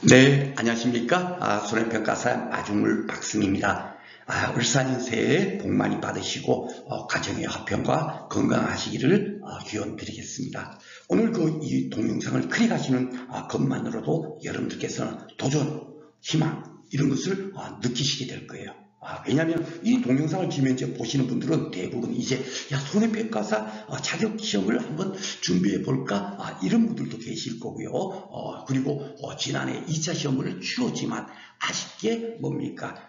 네, 안녕하십니까? 손해평가사 마중물 박승입니다. 울산인 새해 복 많이 받으시고 가정의 화평과 건강하시기를 기원 드리겠습니다. 오늘 이 동영상을 클릭하시는 것만으로도 여러분들께서는 도전, 희망 이런 것을 느끼시게 될 거예요. 왜냐하면 이 동영상을 지금 보시는 분들은 대부분 이제 손해평가사 자격시험을 한번 준비해 볼까 이런 분들도 계실 거고요. 그리고 지난해 2차 시험을 치렀지만 아쉽게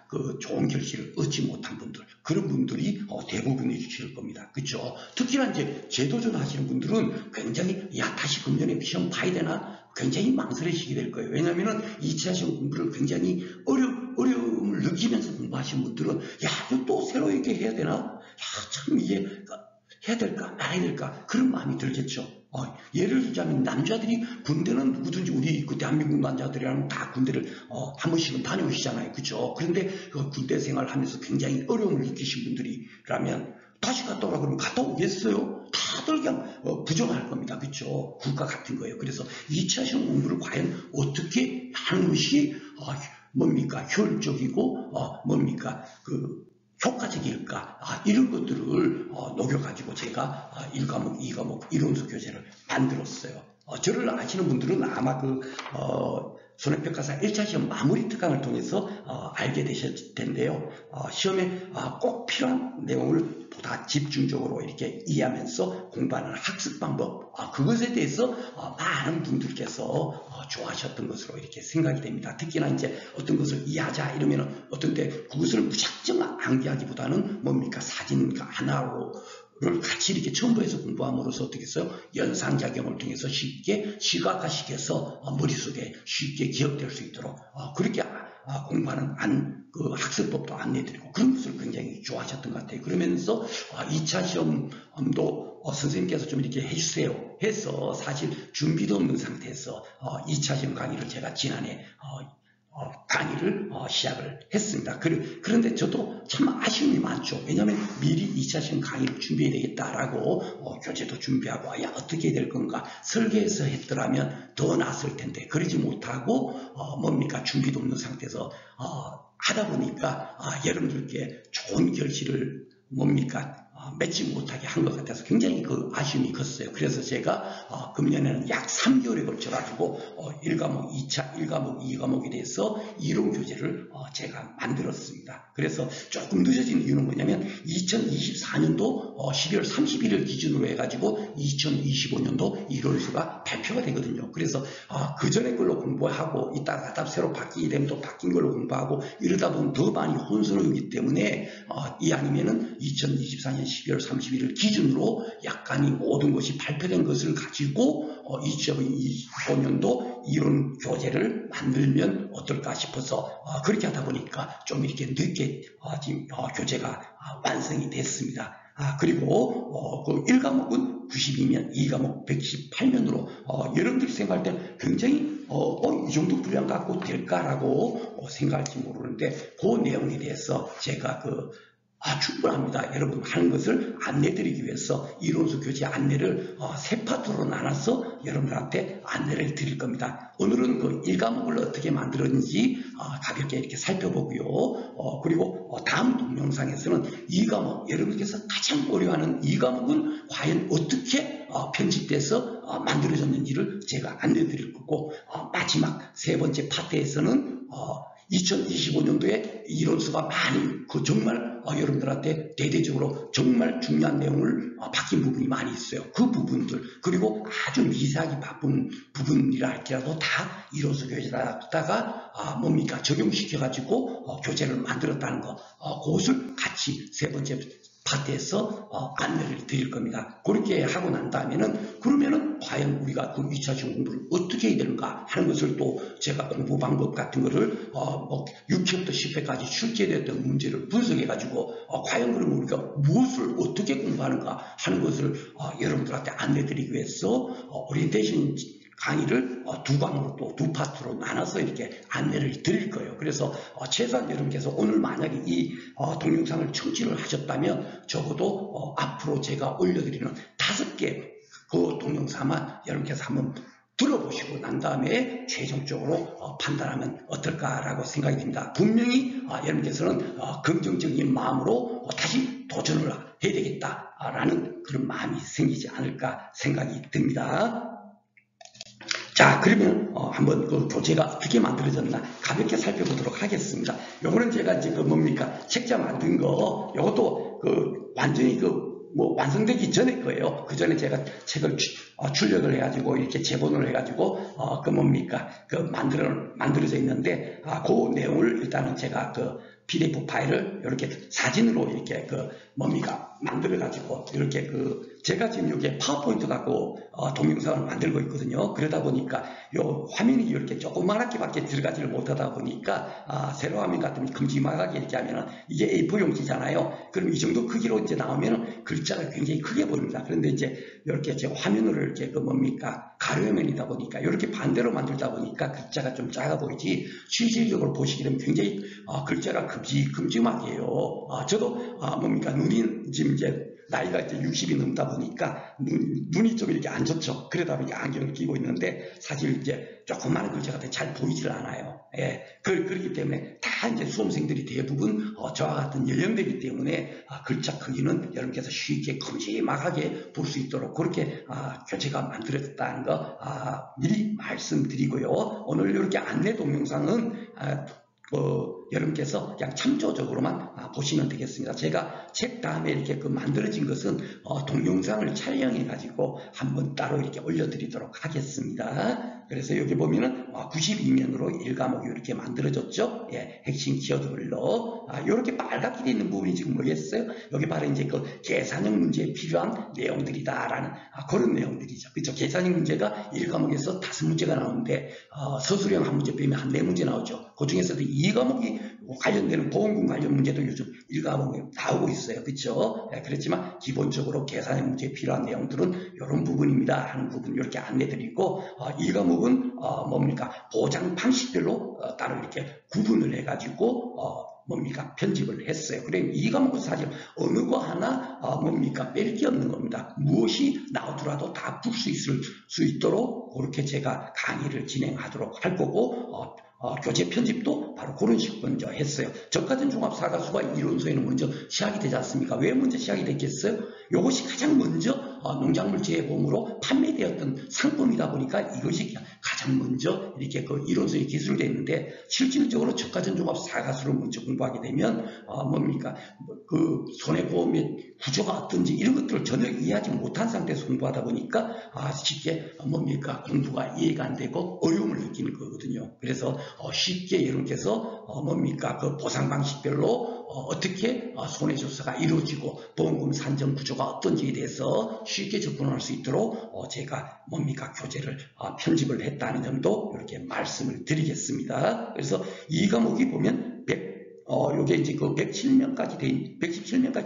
그 좋은 결실을 얻지 못한 분들, 그런 분들이 대부분이실 겁니다. 그렇죠? 특히나 이제 재도전 하시는 분들은 굉장히 다시 금년에 시험 봐야 되나 굉장히 망설이시게 될 거예요. 왜냐하면 2차 시험 공부를 굉장히 어려움을 느끼면서 공부하시는 분들은 이거 또 새로 이렇게 해야 되나? 참 이게 해야 될까 말아야 될까 그런 마음이 들겠죠. 예를 들자면 남자들이 군대는 누구든지 우리 그 대한민국 남자들이라면 다 군대를 한 번씩은 다녀오시잖아요. 그렇죠? 그런데 그 군대 생활을 하면서 굉장히 어려움을 느끼신 분들이라면 다시 갔다 오라 그러면 갔다 오겠어요? 다들 그냥 부정할 겁니다. 그렇죠? 국가 같은 거예요. 그래서 2차 시험 공부를 과연 어떻게 하는 것이 효율적이고 효과적일까? 이런 것들을 녹여가지고 제가 1과목, 2과목 이론수 교재를 만들었어요. 저를 아시는 분들은 아마 손해평가사 1차 시험 마무리 특강을 통해서 알게 되셨을 텐데요. 시험에 꼭 필요한 내용을 보다 집중적으로 이렇게 이해하면서 공부하는 학습 방법, 그것에 대해서 많은 분들께서 좋아하셨던 것으로 이렇게 생각이 됩니다. 특히나 이제 어떤 것을 이해하자 이러면은 어떤데 그것을 무작정 암기하기보다는 사진과 하나로를 같이 이렇게 첨부해서 공부함으로써 어떻게 했어요? 연상작용을 통해서 쉽게 시각화시켜서 머릿속에 쉽게 기억될 수 있도록 그렇게 공부하는 학습법도 안내해드리고 그런 것을 굉장히 좋아하셨던 것 같아요. 그러면서 2차 시험도 선생님께서 좀 이렇게 해주세요 해서 사실 준비도 없는 상태에서 2차 시험 강의를 제가 지난해 강의를 시작을 했습니다. 그런데 저도 참 아쉬움이 많죠. 왜냐하면 미리 2차 시험 강의를 준비해야 되겠다라고 교재도 준비하고 어떻게 해야 될 건가 설계해서 했더라면 더 나았을 텐데 그러지 못하고 준비도 없는 상태에서 하다 보니까 여러분들께 좋은 결실을 맺지 못하게 한 것 같아서 굉장히 아쉬움이 컸어요. 그래서 제가 금년에는 약 3개월에 걸쳐 가지고 1과목, 1과목, 2과목에 대해서 이론 교재를 제가 만들었습니다. 그래서 조금 늦어진 이유는 뭐냐면 2024년도 12월 31일 기준으로 해가지고 2025년도 이론수가 발표가 되거든요. 그래서 그 전에 걸로 공부하고 이따가 새로 바뀌게 되면 또 바뀐 걸로 공부하고 이러다 보면 더 많이 혼선이 때문에 아니면은 2024년 12월 31일 기준으로 약간이 모든 것이 발표된 것을 가지고 2025년도 이론 교재를 만들면 어떨까 싶어서 그렇게 하다 보니까 좀 이렇게 늦게 지금 교재가 완성이 됐습니다. 그리고 1과목은 92면, 2과목 118면으로 여러분들이 생각할 때 굉장히 이 정도 분량 갖고 될까라고 생각할지 모르는데 그 내용에 대해서 제가 충분합니다. 여러분 하는 것을 안내드리기 위해서 이론수 교재 안내를 세 파트로 나눠서 여러분들한테 안내를 드릴 겁니다. 오늘은 1과목을 어떻게 만들었는지 가볍게 이렇게 살펴보고요. 그리고 다음 동영상에서는 2과목, 여러분께서 가장 어려워하는 2과목은 과연 어떻게 편집돼서 만들어졌는지를 제가 안내드릴 거고 마지막 세 번째 파트에서는 2025년도에 이론수가 많이 정말 여러분들한테 대대적으로 정말 중요한 내용을 바뀐 부분이 많이 있어요. 그 부분들 그리고 아주 미세하게 바쁜 부분이라 할지라도 다 이론수 교재에다가 적용시켜 가지고 교재를 만들었다는 거 그것을 같이 세 번째 파트에서 안내를 드릴 겁니다. 그렇게 하고 난 다음에는 그러면은 과연 우리가 2차 시험 공부를 어떻게 해야 되는가 하는 것을 또 제가 공부 방법 같은 거를 6회부터 10회까지 출제됐던 문제를 분석해 가지고 과연 그러면 우리가 무엇을 어떻게 공부하는가 하는 것을 여러분들한테 안내 드리기 위해서 오리엔테이션 강의를 두 과목으로 또 두 파트로 나눠서 이렇게 안내를 드릴 거예요. 그래서 최소한 여러분께서 오늘 만약에 이 동영상을 청취를 하셨다면 적어도 앞으로 제가 올려드리는 5개 그 동영상만 여러분께서 한번 들어보시고 난 다음에 최종적으로 판단하면 어떨까라고 생각이 듭니다. 분명히 여러분께서는 긍정적인 마음으로 다시 도전을 해야 되겠다라는 그런 마음이 생기지 않을까 생각이 듭니다. 자, 그러면 한번 그 교재가 어떻게 만들어졌나 가볍게 살펴보도록 하겠습니다. 요거는 제가 이제 그 뭡니까 책자 만든 거 요것도 그 완전히 완성되기 전에 거예요. 그 전에 제가 책을 출력을 해가지고 이렇게 재본을 해가지고 그 뭡니까 그 만들어져 있는데 그 내용을 일단은 제가 그 PDF 파일을 이렇게 사진으로 이렇게 그 뭡니까 만들어가지고 이렇게 그 제가 지금 여기에 파워포인트 갖고 동영상을 만들고 있거든요. 그러다 보니까 요 화면이 이렇게 조그맣게밖에 들어가지를 못하다 보니까 세로 화면 같으면 큼지막하게 이렇게 하면은 이게 A4 용지잖아요. 그럼 이 정도 크기로 이제 나오면은 글자가 굉장히 크게 보입니다. 그런데 이제 이렇게 제 화면으로 이렇게 그 뭡니까 가려면이다 보니까 이렇게 반대로 만들다 보니까 글자가 좀 작아 보이지 실질적으로 보시게 되면 굉장히 글자가 큼지막해요. 저도 뭡니까 눈이 지금 이제 나이가 이제 60이 넘다 보니까 눈이 좀 이렇게 안 좋죠. 그러다 보니까 안경을 끼고 있는데 사실 이제 조그마한 글자가 잘 보이질 않아요. 예, 그렇기 때문에 다 이제 수험생들이 대부분 저와 같은 연령대이기 때문에 글자 크기는 여러분께서 쉽게 큼지막하게 볼 수 있도록 그렇게 교재가 만들어졌다는 거 미리 말씀드리고요. 오늘 이렇게 안내 동영상은 여러분께서 그냥 참조적으로만 보시면 되겠습니다. 제가 책 다음에 이렇게 만들어진 것은 동영상을 촬영해 가지고 한번 따로 이렇게 올려드리도록 하겠습니다. 그래서 여기 보면은 92면으로 1과목이 이렇게 만들어졌죠. 예, 핵심 키워드별로 이렇게 빨갛게 되어 있는 부분이 지금 뭐겠어요? 여기 바로 이제 그 계산형 문제에 필요한 내용들이다라는 그런 내용들이죠. 그렇죠? 계산형 문제가 1과목에서 5문제가 나오는데 서술형 한 문제 빼면 한 4문제 나오죠. 그 중에서도 2과목이 관련되는 보험금 관련 문제도 요즘 1과목에 나오고 있어요. 그렇죠? 네, 그렇지만 기본적으로 계산형 문제에 필요한 내용들은 이런 부분입니다 하는 부분 이렇게 안내드리고 2과목은 뭡니까 보장 방식별로 따로 이렇게 구분을 해가지고 뭡니까 편집을 했어요. 그래 2과목은 사실 어느 거 하나 뭡니까 뺄 게 없는 겁니다. 무엇이 나오더라도 다 풀 수 있을 수 있도록 그렇게 제가 강의를 진행하도록 할 거고 교재 편집도 바로 그런 식으로 먼저 했어요. 저가전 종합사가수가 이론서에는 먼저 시작이 되지 않습니까? 왜 먼저 시작이 됐겠어요? 이것이 가장 먼저 농작물 재보험으로 판매되었던 상품이다 보니까 이것이 가장 먼저 이렇게 그 이론서에 기술되어 있는데 실질적으로 저가전 종합사가수를 먼저 공부하게 되면 뭡니까 그 손해보험의 구조가 어떤지 이런 것들을 전혀 이해하지 못한 상태에서 공부하다 보니까 쉽게 뭡니까 공부가 이해가 안 되고 어려움을 느끼는 거거든요. 그래서 쉽게 여러분께서 뭡니까 그 보상 방식별로 어떻게 손해조사가 이루어지고 보험금 산정 구조가 어떤지에 대해서 쉽게 접근할 수 있도록 제가 뭡니까 교재를 편집을 했다는 점도 이렇게 말씀을 드리겠습니다. 그래서 이 과목이 보면 요게 이제 그 117면까지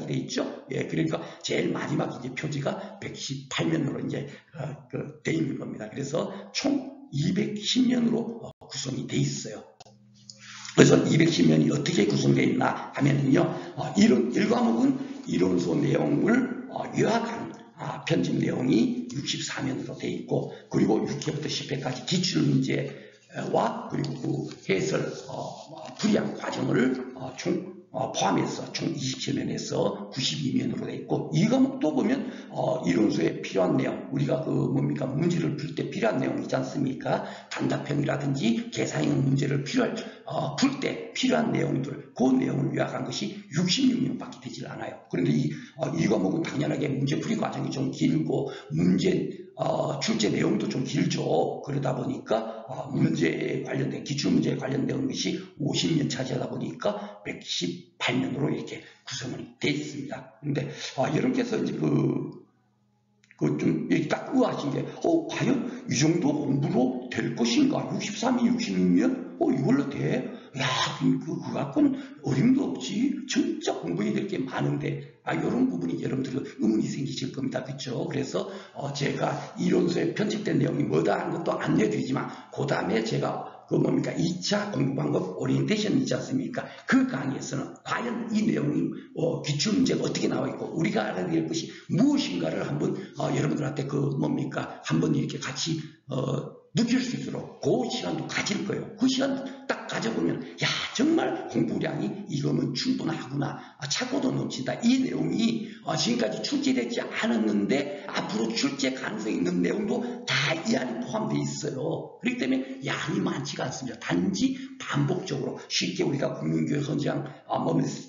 돼 있죠. 예, 그러니까 제일 마지막 이제 표지가 118면으로 이제 돼 있는 겁니다. 그래서 총 210면으로 구성이 돼 있어요. 그래서 210면이 어떻게 구성되어 있나 하면은요, 이런 1과목은 이론서 내용을 요약한 편집 내용이 64면으로 되어 있고, 그리고 6회부터 10회까지 기출문제와 그리고 그 해설, 풀이한 과정을 포함해서 총 27면에서 92면으로 되어 있고, 이 과목도 보면 이론서에 필요한 내용, 우리가 그 뭡니까 문제를 풀 때 필요한 내용 있지 않습니까? 단답형이라든지 계산형 문제를 풀 때 필요한 내용들, 그 내용을 요약한 것이 66면밖에 되질 않아요. 그런데 이 과목은 당연하게 문제풀이 과정이 좀 길고 문제 출제 내용도 좀 길죠. 그러다 보니까 문제에 관련된 기출문제에 관련된 것이 50면 차지하다 보니까 118면으로 이렇게 구성이 되어 있습니다. 그런데 여러분께서 이제 좀 이렇게 딱 의아하신 게 과연 이 정도 공부로 될 것인가? 63이 66면 이걸로 돼? 야, 그거 갖고는 어림도 없지. 진짜 공부해야 될 게 많은데 이런 부분이 여러분들 의문이 생기실 겁니다. 그렇죠? 그래서 제가 이론서에 편집된 내용이 뭐다 하는 것도 안내드리지만 그 다음에 제가 그 뭡니까 2차 공부방법 오리엔테이션 있지 않습니까? 그 강의에서는 과연 이 내용이 기출문제가 어떻게 나와 있고 우리가 알아야 될 것이 무엇인가를 한번 여러분들한테 그 뭡니까 한번 이렇게 같이 느낄 수 있도록 그 시간도 가질 거예요. 그 시간 딱 가져보면 야 정말 공부량이 이거면 충분하구나. 차고도 넘친다. 이 내용이 지금까지 출제되지 않았는데 앞으로 출제 가능성이 있는 내용도 다 이 안에 포함되어 있어요. 그렇기 때문에 양이 많지가 않습니다. 단지 반복적으로 쉽게 우리가 국민교육 헌장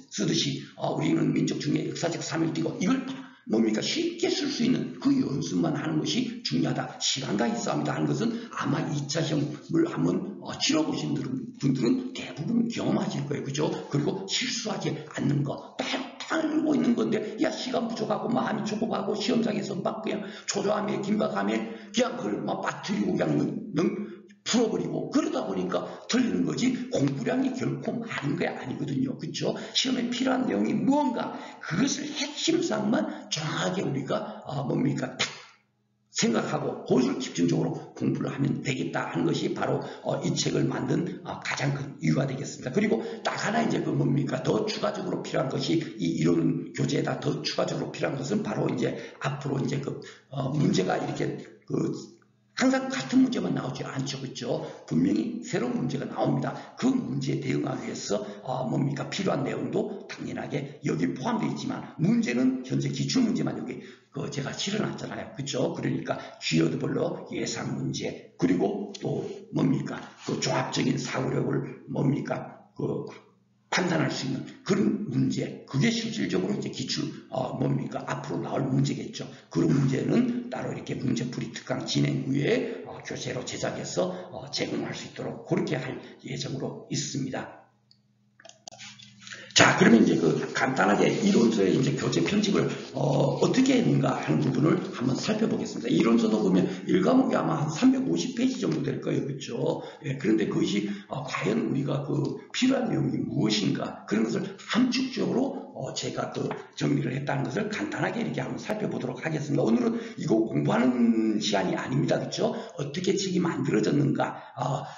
쓰듯이 우리는 민족중에 역사적 3일 띄고 이걸 뭡니까? 쉽게 쓸 수 있는 그 연습만 하는 것이 중요하다. 시간과 싸움이다 하는 것은 아마 2차 시험을 한번 치러보신 분들은 대부분 경험하실 거예요. 그죠? 그리고 실수하지 않는 거. 알고 있는 건데, 야, 시간 부족하고, 마음이 조급하고, 시험장에서 막 그냥 초조함에, 긴박함에, 그냥 그걸 막 빠뜨리고, 그냥 풀어버리고, 그러다 보니까 틀리는 거지, 공부량이 결코 많은 게 아니거든요. 그쵸? 시험에 필요한 내용이 무언가, 그것을 핵심상만 정확하게 우리가, 뭡니까, 딱 생각하고, 그것을 집중적으로 공부를 하면 되겠다 하는 것이 바로, 이 책을 만든 가장 큰 이유가 되겠습니다. 그리고 딱 하나 이제 그 뭡니까, 더 추가적으로 필요한 것이, 이 이론 교재에다 더 추가적으로 필요한 것은 바로 이제 앞으로 이제 문제가 이렇게 항상 같은 문제만 나오지 않죠. 그렇죠? 분명히 새로운 문제가 나옵니다. 그 문제에 대응하기 위해서 뭡니까 필요한 내용도 당연하게 여기 포함되어 있지만 문제는 현재 기출문제만 여기 제가 실어놨잖아요. 그렇죠? 그러니까 키워드별로 예상 문제 그리고 또 뭡니까 그 종합적인 사고력을 뭡니까 판단할 수 있는 그런 문제, 그게 실질적으로 이제 기출, 뭡니까, 앞으로 나올 문제겠죠. 그런 문제는 따로 이렇게 문제풀이 특강 진행 후에 교재로 제작해서 제공할 수 있도록 그렇게 할 예정으로 있습니다. 자, 그러면 이제 간단하게 이론서의 이제 교재 편집을 어떻게 했는가 하는 부분을 한번 살펴보겠습니다. 이론서도 보면 1과목이 아마 한 350페이지 정도 될 거예요. 그렇죠? 예, 그런데 그것이 과연 우리가 필요한 내용이 무엇인가 그런 것을 함축적으로 제가 정리를 했다는 것을 간단하게 이렇게 한번 살펴보도록 하겠습니다. 오늘은 이거 공부하는 시간이 아닙니다. 그렇죠? 어떻게 책이 만들어졌는가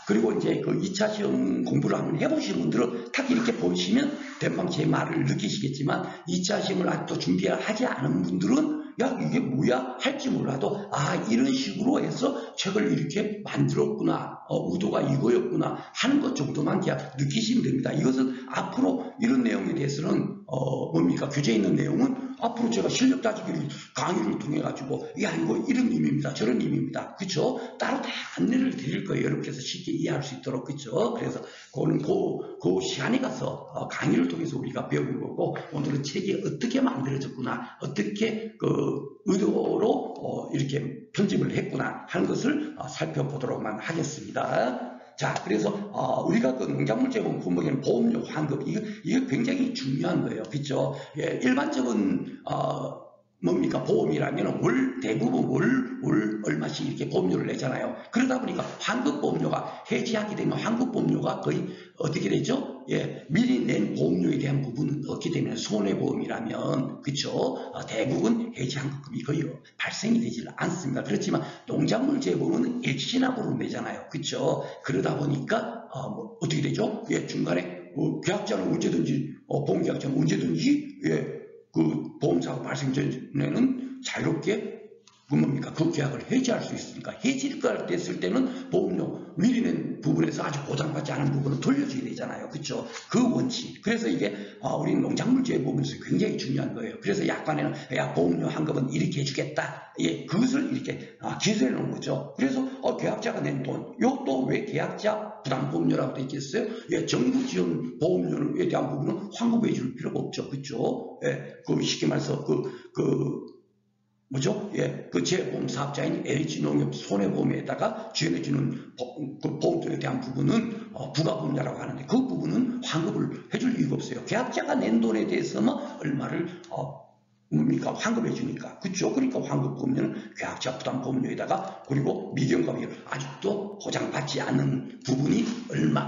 그리고 이제 2차 시험 공부를 한번 해보신 분들은 딱 이렇게 보시면 대빵 제 말을 느끼시겠지만 2차 시험을 아직도 준비하지 않은 분들은 야 이게 뭐야 할지 몰라도 이런 식으로 해서 책을 이렇게 만들었구나 의도가 이거였구나 하는 것 정도만 그냥 느끼시면 됩니다. 이것은 앞으로 이런 내용에 대해서는 뭡니까 교재에 있는 내용은 앞으로 제가 실력 따지기를 강의를 통해 가지고 야 이거 이런 의미입니다 저런 의미입니다 그쵸 따로 다 안내를 드릴 거예요. 여러분께서 쉽게 이해할 수 있도록 그쵸 그래서 그거는 그 시간에 가서 강의를 통해서 우리가 배우는 거고 오늘은 책이 어떻게 만들어졌구나 어떻게 의도로 이렇게 편집을 했구나 하는 것을 살펴보도록만 하겠습니다. 자, 그래서 우리가 농작물 재본 품목에는 보험료 환급 이거 굉장히 중요한 거예요. 그렇죠? 예, 일반적인 뭡니까 보험이라면 대부분 월 얼마씩 이렇게 보험료를 내잖아요. 그러다 보니까 환급보험료가 해지하게 되면 환급보험료가 거의 어떻게 되죠? 예, 미리 낸 보험료에 대한 부분은 없게 되면 손해보험이라면 그렇죠? 대부분 해지 환급금이 거의 발생이 되지 않습니다. 그렇지만 농작물 재보험은 액시납으로 내잖아요. 그렇죠? 그러다 보니까 어떻게 되죠? 예, 중간에 계약자는 언제든지 보험계약자는 언제든지 예. 보험사고 발생 전에는 자유롭게 그 계약을 해지할 수 있으니까 해지가 됐을 때는 보험료 미리 낸 부분에서 아주 보장받지 않은 부분은 돌려줘야 되잖아요. 그렇죠? 그 원칙. 그래서 이게 우리 농작물 재보험에서 굉장히 중요한 거예요. 그래서 약관에는 보험료 환급은 이렇게 해주겠다. 예, 그것을 이렇게 기술해 놓은 거죠. 그래서 계약자가 낸 돈, 이것도 왜 계약자 부담보험료라고 되어 있겠어요? 예, 정부 지원 보험료에 대한 부분은 환급해 줄 필요가 없죠. 그렇죠? 예, 쉽게 말해서 뭐죠? 예, 재보험 사업자인 LH농협 손해보험에다가 지원해주는 보험료에 대한 부분은 부가보험료라고 하는데 그 부분은 환급을 해줄 이유가 없어요. 계약자가 낸 돈에 대해서만 얼마를 환급해 주니까. 그렇죠? 그러니까 환급보험료는 계약자 부담보험료에다가 그리고 미경과비율 아직도 보장받지 않는 부분이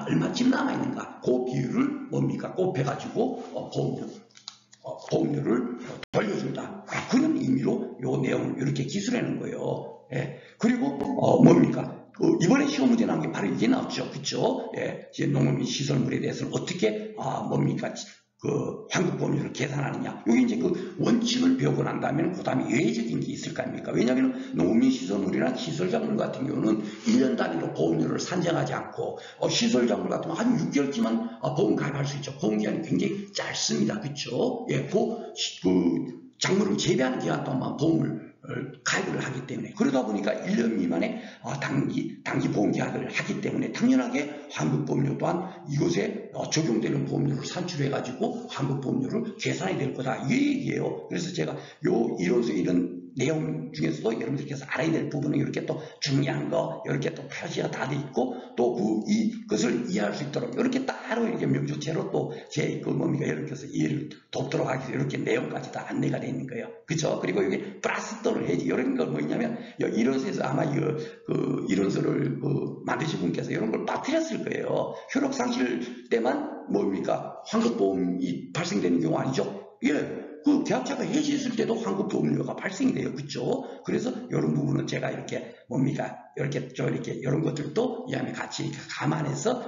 얼마쯤 남아있는가 그 비율을 곱해가지고 보험료를 돌려준다. 그런 의미로 이 내용을 이렇게 기술하는 거예요. 예. 그리고 이번에 시험 문제 나온 게 바로 이게 나왔죠. 그렇죠? 예. 농업 및 시설물에 대해서는 어떻게 그 환급보험료를 계산하느냐. 여기 이제 그 원칙을 배우고 난 다음에 그 다음에 예외적인 게 있을 거 아닙니까? 왜냐하면 농민시설물이나 시설작물 같은 경우는 1년 단위로 보험료를 산정하지 않고 시설작물 같은 경우 한 6개월쯤만 보험 가입할 수 있죠. 보험기간이 굉장히 짧습니다. 그렇죠? 예, 그 작물을 재배하는 기간 동안만 보험을 가입을 하기 때문에 그러다 보니까 1년 미만의 단기 보험 계약을 하기 때문에 당연하게 환급보험료 또한 이것에 적용되는 보험료를 산출해 가지고 환급보험료를 계산해야 될 거다 이 얘기예요. 그래서 제가 이런 내용 중에서도 여러분들께서 알아야 될 부분은 이렇게 또 중요한 거 이렇게 또 표시가 다 돼 있고 또 그것을 이해할 수 있도록 이렇게 따로 이렇게 명조체로 또 제 뭡니까 여러분께서 이해를 돕도록 하기 위해서 이렇게 내용까지 다 안내가 되어 있는 거예요. 그렇죠? 그리고 여기 플러스 또는 해지 이런 건 뭐냐면 이론서에서 아마 이론서를 만드신 분께서 이런 걸 빠뜨렸을 거예요. 효력 상실 때만 뭡니까 환급보험이 발생되는 경우 아니죠? 예. 그 계약자가 해지했을 때도 환급보험료가 발생이 돼요. 그렇죠? 그래서 이런 부분은 제가 이렇게 뭡니까? 이렇게 이런 것들도 이 안에 같이 감안해서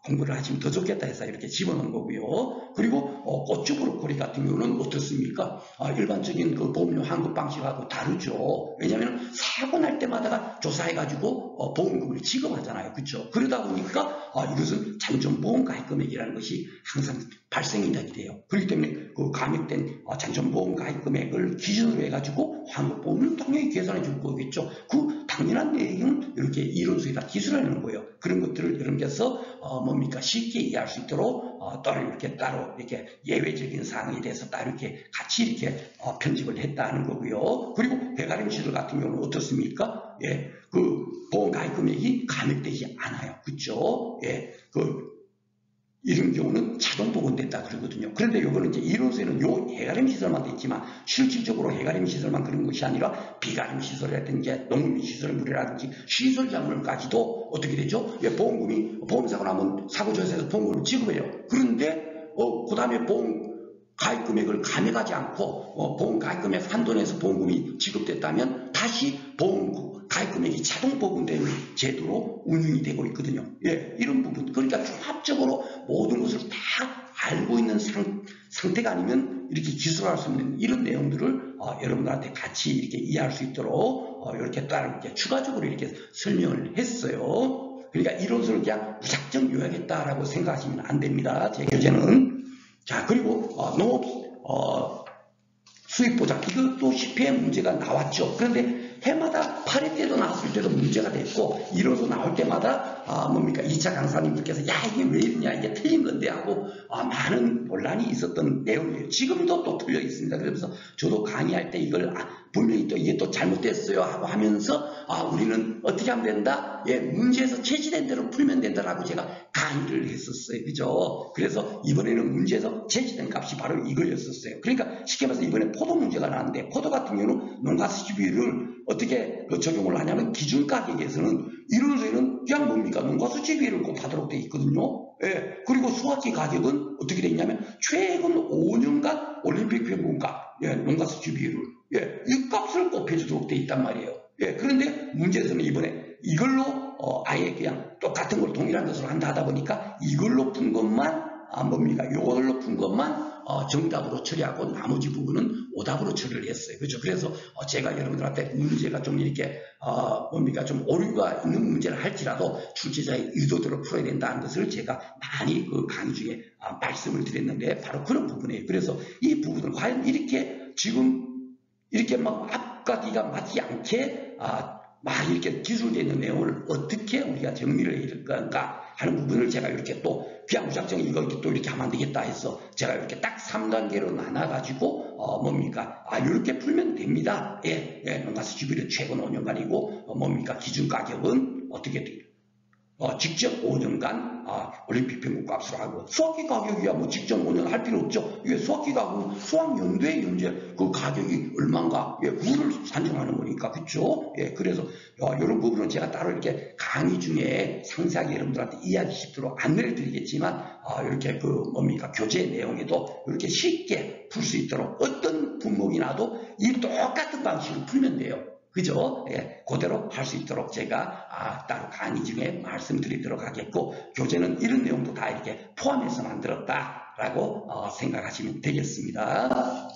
공부를 하시면 더 좋겠다 해서 이렇게 집어넣은 거고요. 그리고 고추 브로콜리 같은 경우는 어떻습니까? 일반적인 그 보험료 환급 방식하고 다르죠. 왜냐하면 사고 날 때마다 조사해가지고 보험금을 지급하잖아요. 그렇죠? 그러다 보니까 이것은 잔존보험 가입금액이라는 것이 항상 발생이 되게 돼요. 그렇기 때문에 그 감액된 잔존보험 가입금액을 기준으로 해가지고 환급보험을 당연히 계산해 줄 거겠죠. 그 당연한 내용은 이렇게 이론서에다 기술하는 거예요. 그런 것들을 여러분께서 뭡니까 쉽게 이해할 수 있도록 따로 이렇게 예외적인 사항에 대해서 따로 이렇게 같이 이렇게 편집을 했다는 거고요. 그리고 배가림 시설 같은 경우는 어떻습니까? 예, 그 보험 가입 금액이 감액되지 않아요. 그렇죠? 예, 이런 경우는 자동 복원된다 그러거든요. 그런데 이거는 이제 이론서에는 요 해가림 시설만 돼 있지만 실질적으로 해가림 시설만 그런 것이 아니라 비가림 시설이라든지 농민 시설물이라든지 시설 작물까지도 어떻게 되죠? 예, 보험사고 나면 사고조사에서 보험금을 지급해요. 그런데 그 다음에 보험 가입 금액을 감액하지 않고 보험 가입 금액 한도 내에서 보험금이 지급됐다면 다시 보험 가입 금액이 자동 보급되는 제도로 운영이 되고 있거든요. 예, 이런 부분. 그러니까 종합적으로 모든 것을 다 알고 있는 상태가 아니면 이렇게 기술할 수 없는 이런 내용들을 여러분들한테 같이 이렇게 이해할 수 있도록 이렇게 따로 이렇게 추가적으로 이렇게 설명을 했어요. 그러니까 이론서를 그냥 무작정 요약했다라고 생각하시면 안 됩니다. 제 교재는. 자, 그리고 농업 수입 보장 이것도 10회 문제가 나왔죠. 그런데 해마다 8회 때도 나왔을 때도 문제가 됐고 이론서 나올 때마다 뭡니까 2차 강사님들께서 야 이게 왜 이러냐 이게 틀린 건데 하고 많은 논란이 있었던 내용이에요. 지금도 또 틀려 있습니다. 그래서 저도 강의할 때 이걸 분명히 또 이게 또 잘못됐어요 하고 하면서 우리는 어떻게 하면 된다? 예, 문제에서 제시된 대로 풀면 된다라고 제가 강의를 했었어요. 그죠? 그래서 이번에는 문제에서 제시된 값이 바로 이거였었어요. 그러니까 쉽게 말해서 이번에 포도 문제가 나왔는데 포도 같은 경우는 농가수지비를 어떻게 적용을 하냐면 기준 가격에서는 이론서에는 그냥 뭡니까 농가수지비를 곱하도록 되어 있거든요. 예, 그리고 수확기 가격은 어떻게 되어 있냐면 최근 5년간 올림픽 평균가 농가수지비를 이 값을 곱해주도록 되어 있단 말이에요. 예, 그런데 문제에서는 이번에 이걸로 아예 그냥 똑같은 걸 동일한 것으로 한다 하다 보니까 이걸로 푼 것만 뭡니까? 이걸로 푼 것만 정답으로 처리하고 나머지 부분은 오답으로 처리를 했어요. 그렇죠? 그래서 제가 여러분들한테 문제가 좀 이렇게 뭡니까? 좀 오류가 있는 문제를 할지라도 출제자의 의도대로 풀어야 된다는 것을 제가 많이 그 강의 중에 말씀을 드렸는데 바로 그런 부분이에요. 그래서 이 부분을 과연 이렇게 지금 이렇게 막 앞가기가 맞지 않게 막 이렇게 기술되어 있는 내용을 어떻게 우리가 정리를 해야 될 건가 하는 부분을 제가 이렇게 또 그냥 무작정 이거 이렇게 또 이렇게 하면 안 되겠다 해서 제가 이렇게 딱 3단계로 나눠가지고 뭡니까 이렇게 풀면 됩니다. 농가수지비는 최근 5년간이고 뭡니까 기준 가격은 어떻게 돼요? 직접 5년간 올림픽 평균 값으로 하고 수확기 가격이야 뭐 직접 5년 할 필요 없죠. 이게 수확기 가격 수확 연도에 현재 그 가격이 얼마인가 그거를 산정하는 거니까 그렇죠. 예, 그래서 이런 부분은 제가 따로 이렇게 강의 중에 상세하게 여러분들한테 이해하기 쉽도록 안내를 드리겠지만 이렇게 그 뭡니까 교재 내용에도 이렇게 쉽게 풀 수 있도록 어떤 분목이 나도 이 똑같은 방식으로 풀면 돼요. 그죠? 예, 그대로 할 수 있도록 제가 따로 강의 중에 말씀드리도록 하겠고 교재는 이런 내용도 다 이렇게 포함해서 만들었다. 있다라고 생각하시면 되겠습니다.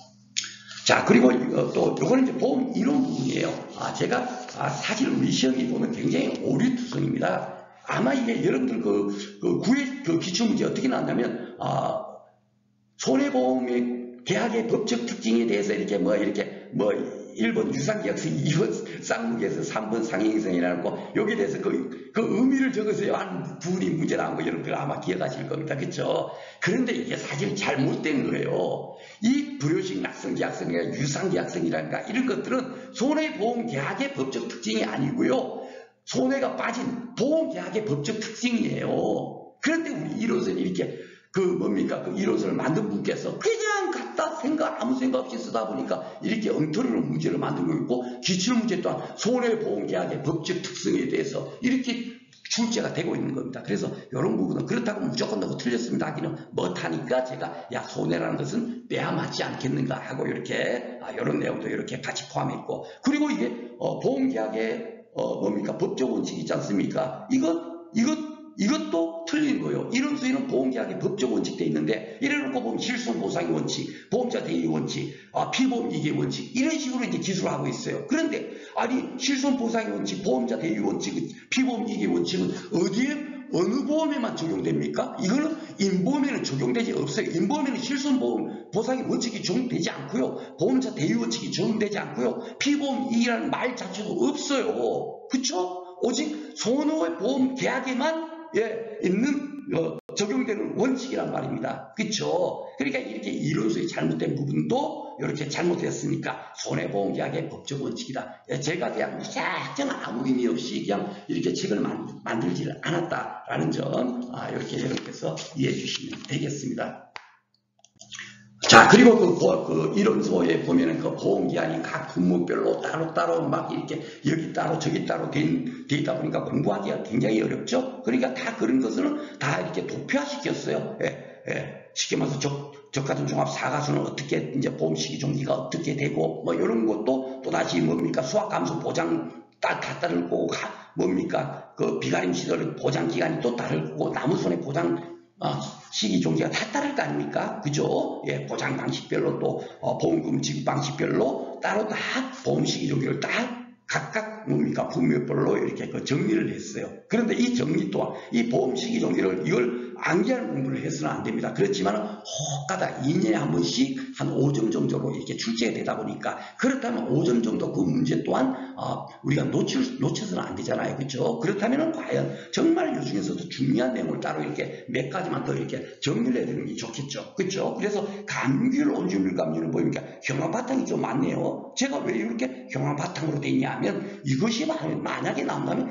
자, 그리고 또 요거는 이제 보험 이론 부분이에요. 제가 사실 우리 시험이 보면 굉장히 오류투성입니다. 아마 이게 여러분들 그 기출문제 어떻게 나왔냐면 손해보험의 계약의 법적 특징에 대해서 이렇게 1번 유상계약서, 2번 쌍무계약서, 3번 상행성이라는 거, 여기에 대해서 그 의미를 적어서 한 부분이 문제 나온 거 여러분들 아마 기억하실 겁니다. 그쵸? 그런데 이게 사실 잘못된 거예요. 이 불효식 낙성계약성이나 유상계약성이라든가 이런 것들은 손해보험 계약의 법적 특징이 아니고요. 손해가 빠진 보험계약의 법적 특징이에요. 그런데 우리 이론서는 이렇게 그 이론서를 만든 분께서 그냥 갖다 아무 생각 없이 쓰다 보니까 이렇게 엉터리로 문제를 만들고 있고, 기출문제 또한 손해보험계약의 법적 특성에 대해서 이렇게 출제가 되고 있는 겁니다. 그래서 이런 부분은 그렇다고 무조건 너무 틀렸습니다 하기는 못하니까 제가 손해라는 것은 빼야 맞지 않겠는가 하고 이렇게 이런 내용도 이렇게 같이 포함했고, 그리고 이게 보험계약의 법적 원칙이 있지 않습니까? 이것도 틀린 거예요. 이론서에는 보험계약의 법적 원칙돼 있는데, 이래놓고 보면 실손보상의 원칙, 보험자 대위 원칙, 피보험 이계 원칙, 이런 식으로 이제 기술을 하고 있어요. 그런데 실손보상의 원칙, 보험자 대위 원칙, 피보험 이계 원칙은 어느 보험에만 적용됩니까? 이거는 인보험에는 적용되지 없어요. 인보험에는 실손보상의 원칙이 적용되지 않고요. 보험자 대위 원칙이 적용되지 않고요. 피보험 이계라는 말 자체도 없어요. 그쵸? 오직 손해보험 계약에만 있는 적용되는 원칙이란 말입니다. 그렇죠? 그러니까 이렇게 이론서의 잘못된 부분도 이렇게 잘못됐으니까 손해보험계약의 법적 원칙이다. 제가 그냥 무작정 아무 의미 없이 그냥 이렇게 책을 만들지를 않았다라는 점 이렇게 여러분께서 이해해 주시면 되겠습니다. 자, 그리고 그 이론서에 보면은 그 보험기한이 각 품목별로 따로따로 막 이렇게 여기 따로 저기 따로 돼 있다 보니까 공부하기가 굉장히 어렵죠? 그러니까 다 그런 것은 다 이렇게 도표화시켰어요. 쉽게 말해서 적가전 종합 사가수는 어떻게 이제 보험 시기 종기가 어떻게 되고 이런 것도 또 다시 수학 감소 보장 다 다를 거고 그 비가림 시설 보장 기간이 또 다를 거고 나무손해 보장 시기 종기가 다 다를 거 아닙니까? 그죠? 보장 방식별로 또 보험금 지급 방식별로 따로 다 보험 시기 종기를 다 각각 분묘별로 이렇게 정리를 했어요. 그런데 이 정리 또한 이 보험 시기 종기를 이걸 암기하는 공부를 해서는 안 됩니다. 그렇지만 혹가다 2년에 한 번씩 한 5점 정도로 이렇게 출제가 되다 보니까, 그렇다면 5점 정도 그 문제 또한 우리가 놓쳐서는 안 되잖아요. 그렇죠? 그렇다면 과연 정말 이 중에서도 중요한 내용을 따로 이렇게 몇 가지만 더 이렇게 정리를 해야 되는 게 좋겠죠. 그렇죠? 그래서 감귤, 온주밀 감귤은 보니까 경화 바탕이 좀 많네요. 제가 왜 이렇게 경화 바탕으로 돼 있냐 하면 이것이 만약에 나온다면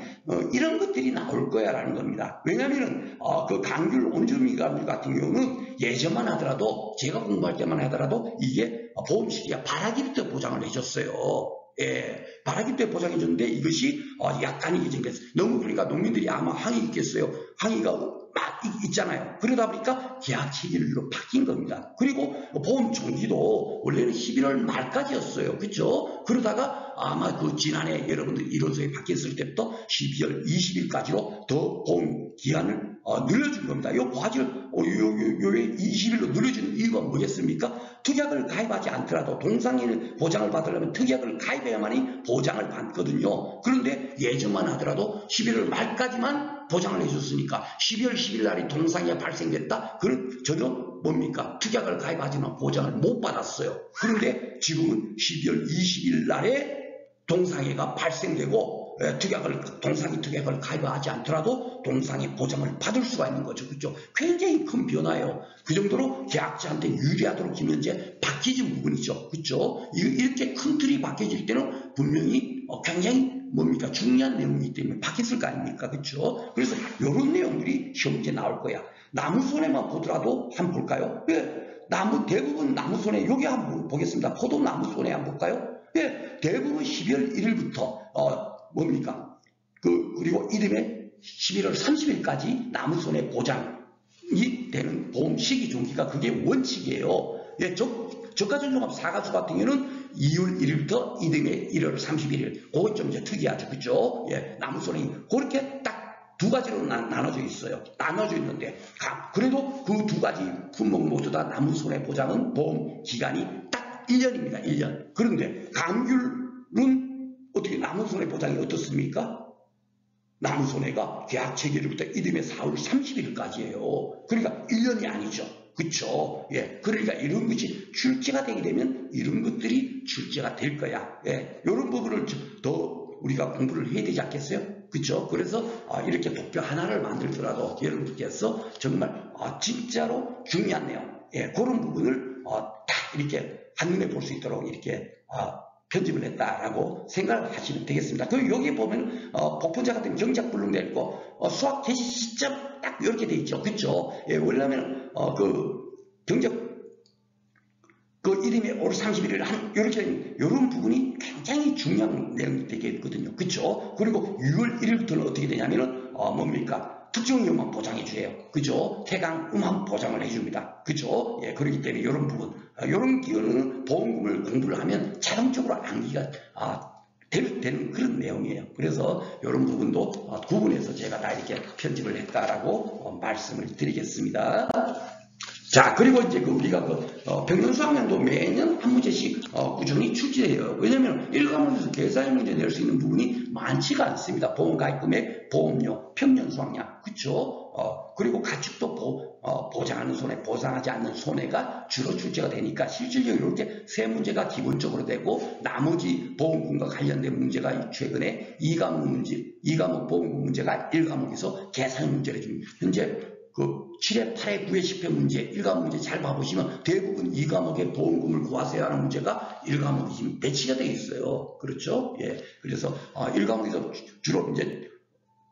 이런 것들이 나올 거야 라는 겁니다. 왜냐하면 그 감귤, 온주밀 감귤 같은 경우는 예전만 하더라도, 제가 공부할 때만 하더라도 이게 보험 시기가 발화기부터 보장을 해줬어요. 발화기부터 보장해줬는데 이것이 약간이 개정됐어요. 너무 그러니까 농민들이 아마 항의 있겠어요. 항의가 막 있잖아요. 그러다 보니까 계약 체결로 바뀐 겁니다. 그리고 보험 종기도 원래는 11월 말까지였어요. 그렇죠? 그러다가 아마 그 지난해 여러분들 이론서에 바뀌었을 때부터 12월 20일까지로 더 보험 기한을 늘려준 겁니다. 요 과지를 요게 20일로 늘려주는 이유가 뭐겠습니까? 특약을 가입하지 않더라도 동상인 보장을 받으려면 특약을 가입해야만이 보장을 받거든요. 그런데 예전만 하더라도 11월 말까지만 보장을 해줬으니까 12월 10일 날이 동상이가 발생됐다? 그럼 전혀 특약을 가입하지만 보장을 못 받았어요. 그런데 지금은 12월 20일 날에 동상해가 발생되고 동상해 특약을 가입하지 않더라도 동상해 보장을 받을 수가 있는 거죠. 그렇죠? 굉장히 큰 변화예요. 그 정도로 계약자한테 유리하도록 지금 현재 바뀌어진 부분이죠. 그렇죠? 이렇게 큰 틀이 바뀌어질 때는 분명히 굉장히 중요한 내용이기 때문에 바뀌었을 거 아닙니까? 그렇죠? 그래서 이런 내용들이 시험 문제 나올 거야. 나무손해만 보더라도 한번 볼까요? 대부분 나무손해, 여기 한번 보겠습니다. 포도나무 손해 한번 볼까요? 대부분 12월 1일부터 그리고 이듬해 11월 30일까지 나무손해 보장이 되는 보험 시기 종기가 그게 원칙이에요. 저가전종합 사가수 같은 경우는 2월 1일부터 이듬해 1월 31일, 그거 좀 이제 특이하죠. 그죠? 나무손해 그렇게 딱 두 가지로 나눠져 있어요. 나눠져 있는데 그래도 그 두 가지 품목 모두 다 나무 손해보장은 보험 기간이 딱 1년입니다. 1년. 그런데 감귤은 어떻게 나무 손해보장이 어떻습니까? 나무 손해가 계약 체결일부터 이듬해 4월 30일까지예요. 그러니까 1년이 아니죠. 그쵸? 예. 그러니까 이런 것이 출제가 되게 되면 이런 것들이 출제가 될 거야. 예. 이런 부분을 더 우리가 공부를 해야 되지 않겠어요? 그쵸? 그래서 이렇게 도표 하나를 만들더라도 여러분께서 정말 진짜로 중요한 내용, 예. 그런 부분을 딱 이렇게 한눈에 볼 수 있도록 이렇게 편집을 했다라고 생각을 하시면 되겠습니다. 그리고 여기 보면 복분자 같은 경작 불능되어 있고 수학 개시 시점 딱 이렇게 돼 있죠. 그쵸? 예, 왜냐하면 그 경작 그 이름이 올 31일 한 이렇게 이런 부분이 굉장히 중요한 내용이 되겠거든요. 그쵸? 그리고 6월 1일부터는 어떻게 되냐면은 뭡니까? 특정 이유만 보장해 주세요. 그죠? 태강 음함 보장을 해줍니다. 그죠? 예, 그렇기 때문에 이런 부분, 이런 기간은 보험금을 공부를 하면 자동적으로 암기가 되는 그런 내용이에요. 그래서 이런 부분도 구분해서 제가 다 이렇게 편집을 했다라고 말씀을 드리겠습니다. 자, 그리고 이제 우리가 평균 수학량도 매년 한 문제씩 꾸준히 출제해요. 왜냐면 1과목에서 계산 문제 낼 수 있는 부분이 많지가 않습니다. 보험가입금액, 보험료, 평년 수학량, 그쵸? 그리고 가축도 보장하는 손해, 보상하지 않는 손해가 주로 출제가 되니까 실질적으로 이렇게 세 문제가 기본적으로 되고 나머지 보험금과 관련된 문제가 최근에 2과목 보험금 문제가 1과목에서 계산 문제를 지금 현재 7회, 8회, 9회, 10회 문제, 1과목 문제 잘 봐보시면 대부분 2과목의 보험금을 구하세요 하는 문제가 1과목이 지금 배치가 되어 있어요. 그렇죠? 예. 그래서 1과목에서 주로 이제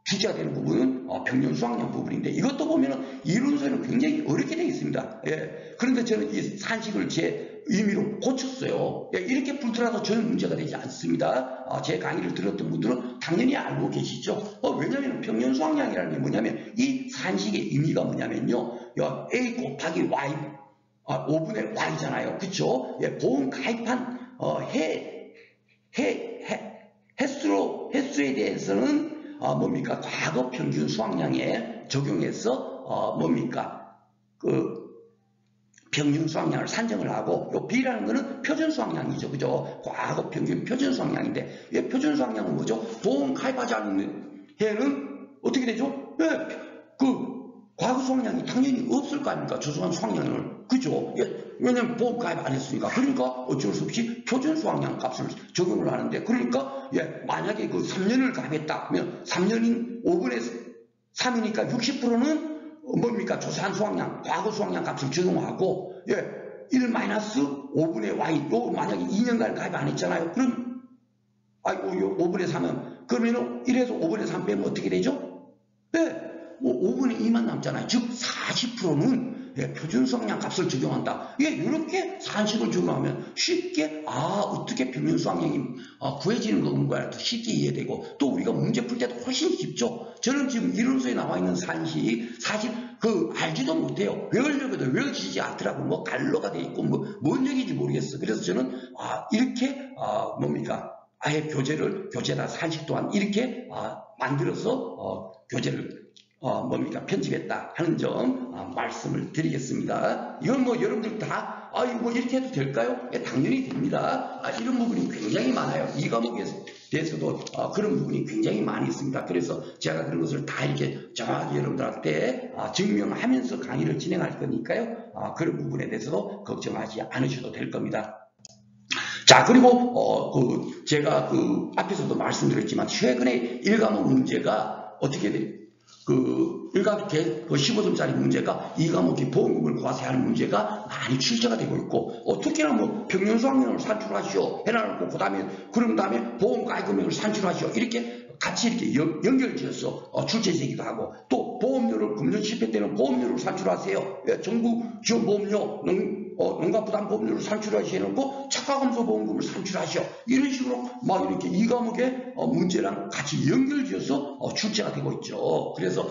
출제가 되는 부분은 평년 수학량 부분인데 이것도 보면은 이론서는 굉장히 어렵게 되어 있습니다. 예. 그런데 저는 이 산식을 제 의미로 고쳤어요. 예. 이렇게 풀더라도 전혀 문제가 되지 않습니다. 제 강의를 들었던 분들은 당연히 알고 계시죠. 왜냐하면 평년 수학량이라는 게 뭐냐면 이 산식의 의미가 뭐냐면요. A 곱하기 Y, 5분의 Y잖아요. 그쵸? 예. 보험 가입한 횟수에 대해서는 뭡니까? 과거 평균 수학량에 적용해서 뭡니까? 평균 수학량을 산정을 하고 요 B라는 거는 표준 수학량이죠. 그죠? 과거 평균 표준 수학량인데 이 표준 수학량은 뭐죠? 보험 가입하지 않는 해는 어떻게 되죠? 예, 과거 수학량이 당연히 없을 거 아닙니까? 조성한 수학량을. 그죠? 예, 왜냐면 보험 가입 안 했으니까. 그러니까 어쩔 수 없이 표준 수학량 값을 적용을 하는데 그러니까 예, 만약에 3년을 가입했다 하면 3년인 5분의 3이니까 60%는 뭡니까? 조사한 수학량, 과거 수학량 값을 적용하고, 예, 1-5분의 Y, 요 만약에 2년간 가입 안 했잖아요. 그럼, 5분의 3은, 그러면 1에서 5분의 3 빼면 어떻게 되죠? 예, 5분의 2만 남잖아요. 즉, 40%는 예, 표준 수학량 값을 적용한다. 예, 이렇게 산식을 적용하면 쉽게, 어떻게 평균 수학량이 구해지는 건가를 더 쉽게 이해되고, 또 우리가 문제 풀 때도 훨씬 쉽죠. 저는 지금 이론서에 나와 있는 산식, 사실 알지도 못해요. 외우려고 해도 외워지지 않더라고. 갈로가 돼 있고, 뭔 얘기인지 모르겠어. 그래서 저는, 이렇게, 뭡니까? 아예 교재다 산식 또한 이렇게, 만들어서, 교재를 편집했다 하는 점 말씀을 드리겠습니다. 이건 여러분들 다 이렇게 해도 될까요? 예, 당연히 됩니다. 이런 부분이 굉장히 많아요. 이 과목에 대해서도 그런 부분이 굉장히 많이 있습니다. 그래서 제가 그런 것을 다 이렇게 정확하게 여러분들한테 증명하면서 강의를 진행할 거니까요. 그런 부분에 대해서도 걱정하지 않으셔도 될 겁니다. 자, 그리고 제가 앞에서도 말씀드렸지만 최근에 1과목 문제가 어떻게 돼요? 1과목 15점짜리 문제가 2과목이 보험금을 구하세요 하는 문제가 많이 출제가 되고 있고, 특히나 평년 수학량을 산출하시오 해놔놓고, 그런 다음에 보험 가입금액을 산출하시오. 이렇게 같이 이렇게 연결지어서 출제되기도 하고, 또 보험료를 금년 10회 때는 보험료를 산출하세요. 예, 정부 지원 보험료, 농가부담보험료를 산출하시고 착가감소보험금을 산출하시오. 이런 식으로 이렇게 2과목의 문제랑 같이 연결지어서 출제가 되고 있죠. 그래서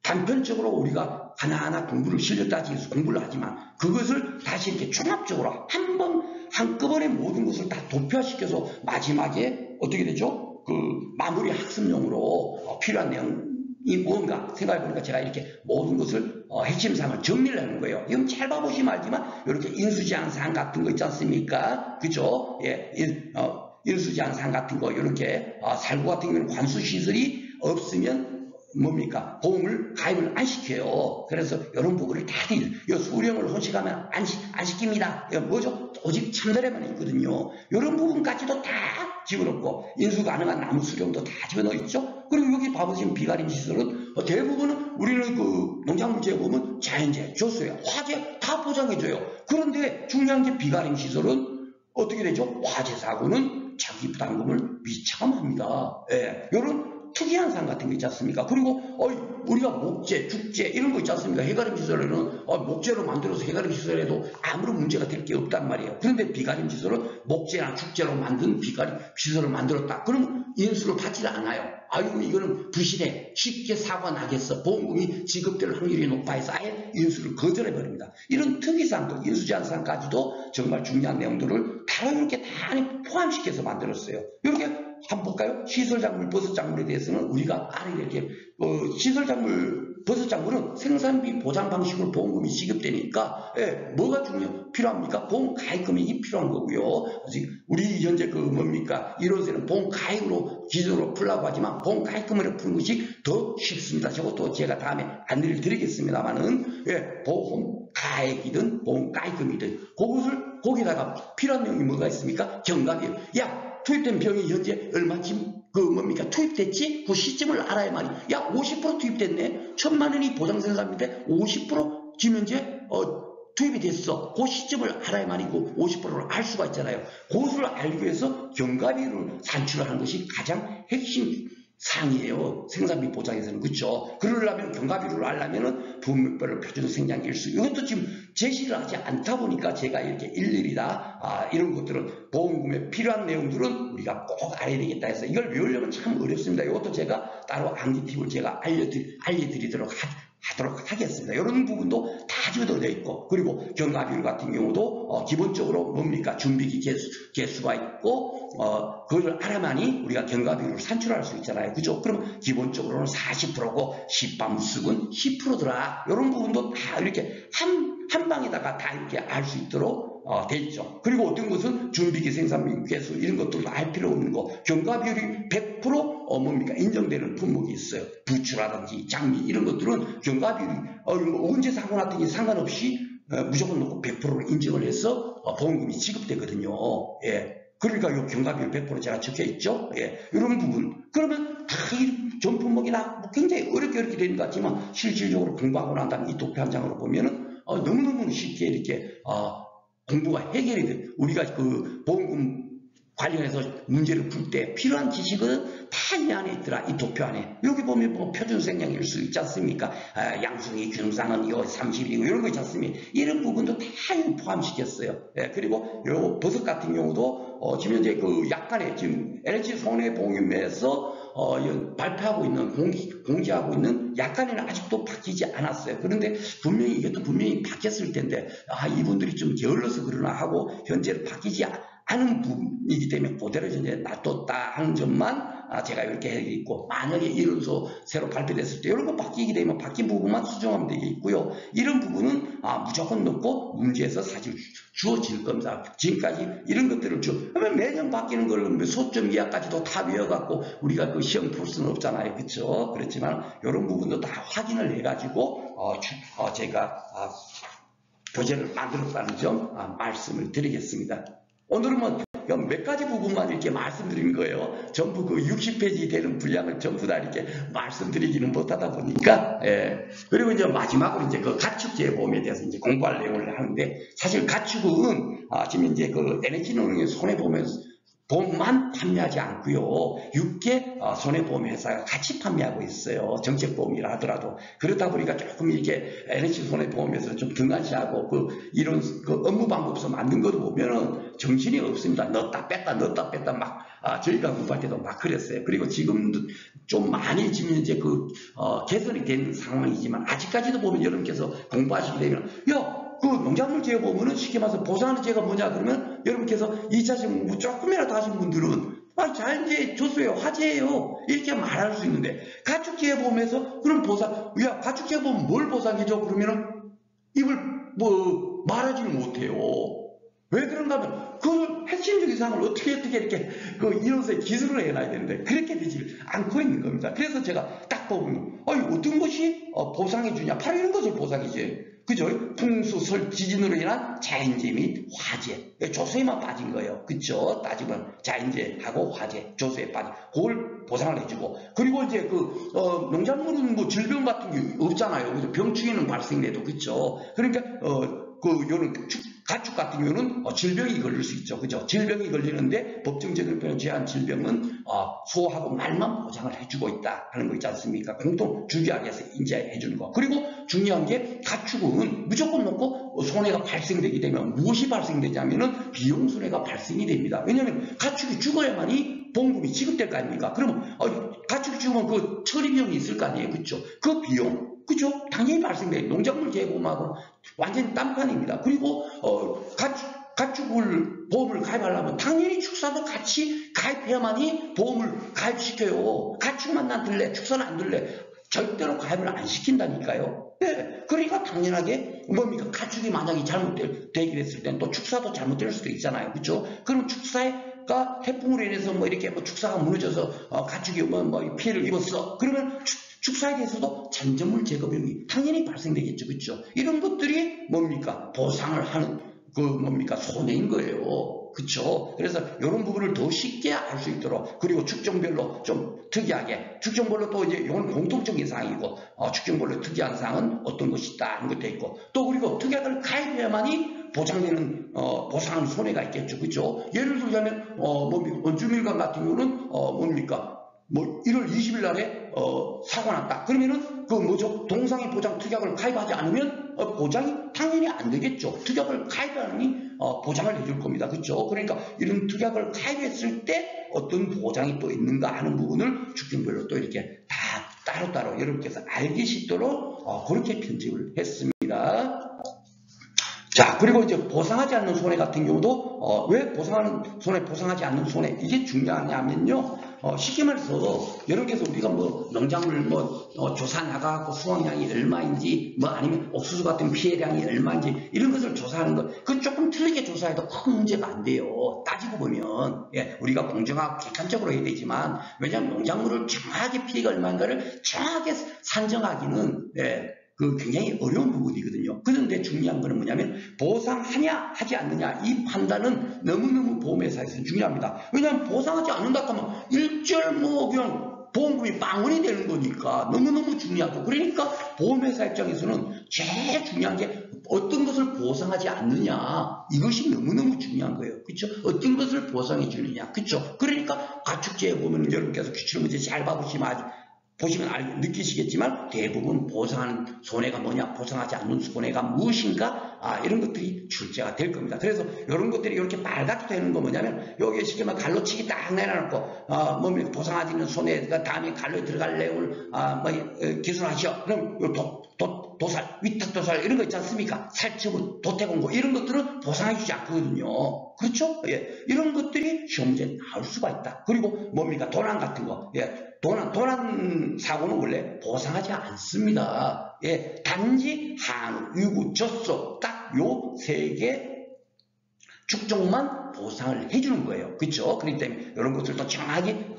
단편적으로 우리가 하나하나 공부를 실력 따지면서 공부를 하지만 그것을 다시 이렇게 종합적으로 한꺼번에 모든 것을 다 도표화시켜서 마지막에 어떻게 되죠? 마무리 학습용으로 필요한 내용 뭔가 생각해보니까 제가 이렇게 모든 것을 핵심상을 정리를 하는 거예요. 이건 잘 봐보시면 알지만 이렇게 인수지향상 같은 거 있지 않습니까? 그죠? 예, 인수지향상 같은 거 이렇게 살구 같은 경우는 관수시설이 없으면 뭡니까? 보험을 가입을 안 시켜요. 그래서 이런 부분을 다들 수령을 혼식하면 안 시킵니다. 이거 뭐죠? 오직 참들에만 있거든요. 이런 부분까지도 다 집어넣고 인수 가능한 나무 수령도 다 집어넣어 있죠. 그리고 여기 봐보시면 비가림 시설은 대부분은 우리는 그 농작물 재보면 자연재, 조수해, 화재 다 보장해줘요. 그런데 중요한 게 비가림 시설은 어떻게 되죠? 화재 사고는 자기 부담금을 미차감합니다. 예, 이런 특이한 상 같은 거 있지 않습니까? 그리고 우리가 목재, 죽재 이런 거 있지 않습니까? 해가림 시설에는 목재로 만들어서 해가림 시설에도 아무런 문제가 될 게 없단 말이에요. 그런데 비가림 시설은 목재나 죽재로 만든 비가림 시설을 만들었다. 그러면 인수를 받지 않아요. 아이고 이거는 부실해. 쉽게 사고가 나겠어. 보험금이 지급될 확률이 높아 해서 아예 인수를 거절해버립니다. 이런 특이사항들, 인수제한사항까지도 정말 중요한 내용들을 바로 이렇게 다 포함시켜서 만들었어요. 이렇게 한번 볼까요? 시설작물, 버섯작물에 대해서는 우리가 알아야 될 게 시설작물, 버섯작물은 생산비 보장 방식으로 보험금이 지급되니까 뭐가 필요합니까? 보험 가입 금액이 필요한 거고요. 우리 현재 뭡니까? 이론서는 보험 가입으로 기준으로 풀라고 하지만 보험 가입 금액을 푸는 것이 더 쉽습니다. 저것도 제가 다음에 안내를 드리겠습니다만은 보험 가입이든 보험 가입금이든 그것을 거기다가 필요한 내용이 뭐가 있습니까? 경감이에요. 투입된 병이 현재 얼마쯤 투입됐지? 그 시점을 알아야 말이야. 50% 투입됐네. 1,000만 원이 보장생산인데 50% 지금 현재 투입이 됐어. 그 시점을 알아야 말이고 50%를 알 수가 있잖아요. 그것을 알기 위해서 경과비를 산출하는 것이 가장 핵심 상이에요. 생산비 보장에서는. 그렇죠. 그러려면 경과비를 알려면은 분목별로 표준 생산일수 이것도 지금 제시를 하지 않다 보니까 제가 이렇게 일일이 다 이런 것들은 보험금에 필요한 내용들은 우리가 꼭 알아야 되겠다 해서 이걸 외우려면 참 어렵습니다. 이것도 제가 따로 암기 팁을 제가 알려드리도록 하도록 하겠습니다. 이런 부분도 다 집어넣어 있고, 그리고 경과비율 같은 경우도 기본적으로 뭡니까? 준비기 개수가 있고 그걸 알아야만이 우리가 경과비율을 산출할 수 있잖아요. 그죠? 그럼 기본적으로는 40%고 시밤수은 10%더라. 이런 부분도 다 이렇게 한 방에다가 다 이렇게 알 수 있도록 돼 있죠. 그리고 어떤 것은 준비기 생산비 개수 이런 것들도 알 필요 없는 거. 경과비율이 100% 뭡니까? 인정되는 품목이 있어요. 부추라든지 장미 이런 것들은 경과비율이 언제 사고 났든지 상관없이 무조건 놓고 100%를 인정을 해서 보험금이 지급되거든요. 예. 그러니까 이 경과비율 100% 제가 적혀 있죠. 예. 이런 부분. 그러면 다 이 전품목이나 굉장히 어렵게 되는 것 같지만 실질적으로 공부하고 난 다음에 이 도표 한 장으로 보면은 너무너무 쉽게 이렇게 공부가 해결이 돼. 우리가 그 보험금 관련해서 문제를 풀 때 필요한 지식은 다 이 안에 있더라. 이 도표 안에. 여기 보면 뭐 표준생량일수 있지 않습니까? 양승이 균상은 30이고 이런 거 있지 않습니까? 이런 부분도 다 포함시켰어요. 예, 그리고 요 버섯 같은 경우도 지금 현재 그 약간의 지금 LH 손해보험에서 발표하고 있는 공지하고 있는 약간에는 아직도 바뀌지 않았어요. 그런데 분명히 이것도 분명히 바뀌었을 텐데 이분들이 좀 게을러서 그러나 하고 현재는 바뀌지 않은 부분이기 때문에 그대로 이제 놔뒀다 하는 점만 제가 이렇게 해있고, 만약에 이론서 새로 발표됐을 때 이런 거 바뀌게 되면 바뀐 부분만 수정하면 되겠고요. 이런 부분은 무조건 넣고 문제에서 사실 주어질 겁니다. 지금까지 이런 것들을 그러면 매년 바뀌는 걸 소점 이하까지도 다 외워갖고 우리가 그 시험 풀 수는 없잖아요. 그렇죠? 그렇지만 이런 부분도 다 확인을 해가지고 제가 교재를 만들었다는 점 말씀을 드리겠습니다. 오늘은 몇 가지 부분만 이렇게 말씀드린 거예요. 전부 그 60페이지 되는 분량을 전부 다 이렇게 말씀드리지는 못하다 보니까, 그리고 이제 마지막으로 이제 그 가축재보험에 대해서 이제 공부할 내용을 하는데, 사실 가축은 지금 이제 그 NH농협의 손해보험만 판매하지 않고요. 6개 손해보험회사가 같이 판매하고 있어요. 정책보험이라 하더라도. 그러다 보니까 조금 이렇게 NH 손해보험에서 좀 등한시하고 이런 업무 방법서 만든 것도 보면은 정신이 없습니다. 넣었다 뺐다 막 저희가 공부할 때도 막 그랬어요. 그리고 지금도 좀 많이 지금 이제 개선이 된 상황이지만 아직까지도 보면 여러분께서 공부하시게 되면 그 농작물 재보면은 쉽게 말해서 보상하는 재가 뭐냐 그러면 여러분께서 2차 시험 공부 조금이라도 하신 분들은 자연재해 조수예요, 화재예요, 이렇게 말할 수 있는데, 가축재해보험에서 그럼 보상, 야, 가축재해보험 뭘 보상해줘? 그러면은 입을 뭐 말하지는 못해요. 왜 그런가 하면 그 핵심적인 사항을 어떻게 이렇게 그 인원수에 기술을 해놔야 되는데 그렇게 되지 않고 있는 겁니다. 그래서 제가 딱 보면 어떤 것이 보상해 주냐, 바로 이런 것을 보상해 줘요. 그죠? 풍수, 설, 지진으로 인한 자연재해 및 화재, 조수에만 빠진 거예요. 그죠? 따지면 자연재해하고 화재, 조수에 빠진 그걸 보상을 해주고, 그리고 이제 농작물은 뭐 질병 같은 게 없잖아요. 그죠? 병충해는 발생돼도, 그죠? 그러니까 요런 가축 같은 경우는 질병이 걸릴 수 있죠. 그죠? 질병이 걸리는데 법정제도에 제한 질병은 소하고 말만 보장을 해주고 있다 하는 거 있지 않습니까? 공동 주기하게해서 인지해 주는 거. 그리고 중요한 게 가축은 무조건 놓고 손해가 발생되게 되면 무엇이 발생되냐면은 비용 손해가 발생이 됩니다. 왜냐하면 가축이 죽어야만이 보험금이 지급될 거 아닙니까? 그러면 가축이 죽으면 그 처리 비용이 있을 거 아니에요. 그죠? 그 비용, 그죠? 당연히 발생돼요. 농작물 재보험하고 완전히 딴판입니다. 그리고 가축을 보험을 가입하려면 당연히 축사도 같이 가입해야만이 보험을 가입시켜요. 가축만 난 들래, 축사는 안 들래, 절대로 가입을 안 시킨다니까요. 네. 그러니까 당연하게 뭡니까? 가축이 만약에 잘못되게 됐을 때는 또 축사도 잘못될 수도 있잖아요. 그죠? 그럼 축사가 태풍으로 인해서 뭐 이렇게 뭐 축사가 무너져서 가축이 뭐 피해를 입었어. 그러면 축사에 대해서도 잔존물 제거비용이 당연히 발생되겠죠. 그렇죠? 이런 것들이 뭡니까? 보상을 하는 뭡니까? 손해인 거예요. 그렇죠? 그래서 이런 부분을 더 쉽게 알 수 있도록, 그리고 축종별로 좀 특이하게, 축종별로 또 이제 이건 공통적인 사항이고, 축종별로 특이한 사항은 어떤 것이 있다 하는 것도 있고, 또 그리고 특약을 가입해야만이 보장되는 보상 손해가 있겠죠. 그렇죠? 예를 들자면 원주민관 같은 경우는 뭡니까? 1월 20일 날에 사고 났다. 그러면은 동상의 보장 특약을 가입하지 않으면 보장이 당연히 안 되겠죠. 특약을 가입하니 보장을 해줄 겁니다. 그렇죠? 그러니까 이런 특약을 가입했을 때 어떤 보장이 또 있는가 하는 부분을 축종별로 또 이렇게 다 따로따로 여러분께서 알기 쉽도록 그렇게 편집을 했습니다. 자, 그리고 이제 보상하지 않는 손해 같은 경우도 왜 보상하지 않는 손해, 이게 중요하냐면요. 쉽게 말해서 여러분께서 우리가 뭐 농작물 조사 나가고 수확량이 얼마인지, 아니면 옥수수 같은 피해량이 얼마인지 이런 것을 조사하는 것, 그 조금 틀리게 조사해도 큰 문제가 안 돼요. 따지고 보면 우리가 공정하고 객관적으로 해야 되지만, 왜냐하면 농작물을 정확하게 피해가 얼마인가를 정확하게 산정하기는 굉장히 어려운 부분이거든요. 그런데 중요한 거는 뭐냐면 보상하냐 하지 않느냐, 이 판단은 너무너무 보험회사에서는 중요합니다. 왜냐하면 보상하지 않는다 하면 일절 그냥 보험금이 빵원이 되는 거니까 너무너무 중요하고, 그러니까 보험회사 입장에서는 제일 중요한 게 어떤 것을 보상하지 않느냐, 이것이 너무너무 중요한 거예요. 그렇죠? 어떤 것을 보상해 주느냐. 그렇죠? 그러니까 가축재해 보면 여러분께서 규칙을 문제 잘 보시면 느끼시겠지만 대부분 보상하는 손해가 뭐냐, 보상하지 않는 손해가 무엇인가, 이런 것들이 출제가 될 겁니다. 그래서 이런 것들이 이렇게 빨갛게 되는 거 뭐냐면, 여기에 쉽게 말하면 갈로치기 딱 내놔놓고 보상하지 않는 손해가 다음에 갈로에 들어갈 내용을 기술하시오. 그럼 도살, 위탁도살 이런 거 있지 않습니까? 살처분, 도태공고 이런 것들은 보상해주지 않거든요. 그렇죠? 이런 것들이 시험 문제에 나올 수가 있다. 그리고 도난 같은 거, 도난 사고는 원래 보상하지 않습니다. 단지 항, 유구, 젖소 딱 요 세 개 축종만 보상을 해주는 거예요. 그렇죠? 그렇기 때문에 이런 것들도 정확하게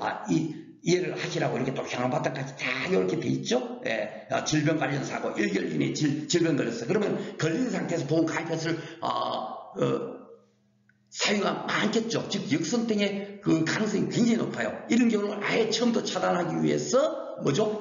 이해를 하시라고 이렇게 또 형광바닥까지 다 이렇게 돼 있죠. 질병 관련 사고 1개월 이내에 질병 걸렸어. 그러면 걸린 상태에서 보험 가입했을 사유가 많겠죠. 즉 역선택의 그 가능성이 굉장히 높아요. 이런 경우는 아예 처음부터 차단하기 위해서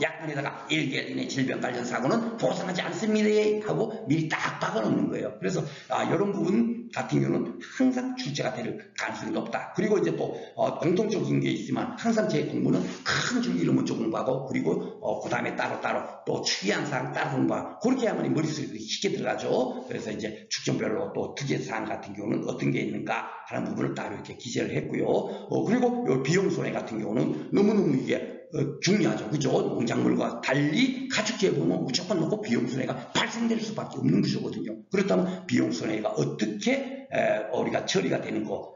약관에다가 1개월 이내 질병 관련 사고는 보상하지 않습니다 하고 미리 딱 박아놓는 거예요. 그래서 이런 부분 같은 경우는 항상 출제가 될 가능성이 높다. 그리고 이제 또 공통적인 게 있지만 항상 제 공부는 큰 줄기를 먼저 공부하고, 그리고 그 다음에 따로따로 또 특이한 사항 따로 공부하고, 그렇게 하면 머릿속에 쉽게 들어가죠. 그래서 이제 축종별로 또 특이한 사항 같은 경우는 어떤 게 있는가 하는 부분을 따로 이렇게 기재를 했고요. 그리고 요 비용 손해 같은 경우는 너무너무 이게 중요하죠. 그죠? 농작물과 달리 가축기에 보면 무조건 놓고 비용손해가 발생될 수밖에 없는 구조거든요. 그렇다면 비용손해가 어떻게 우리가 처리가 되는 거,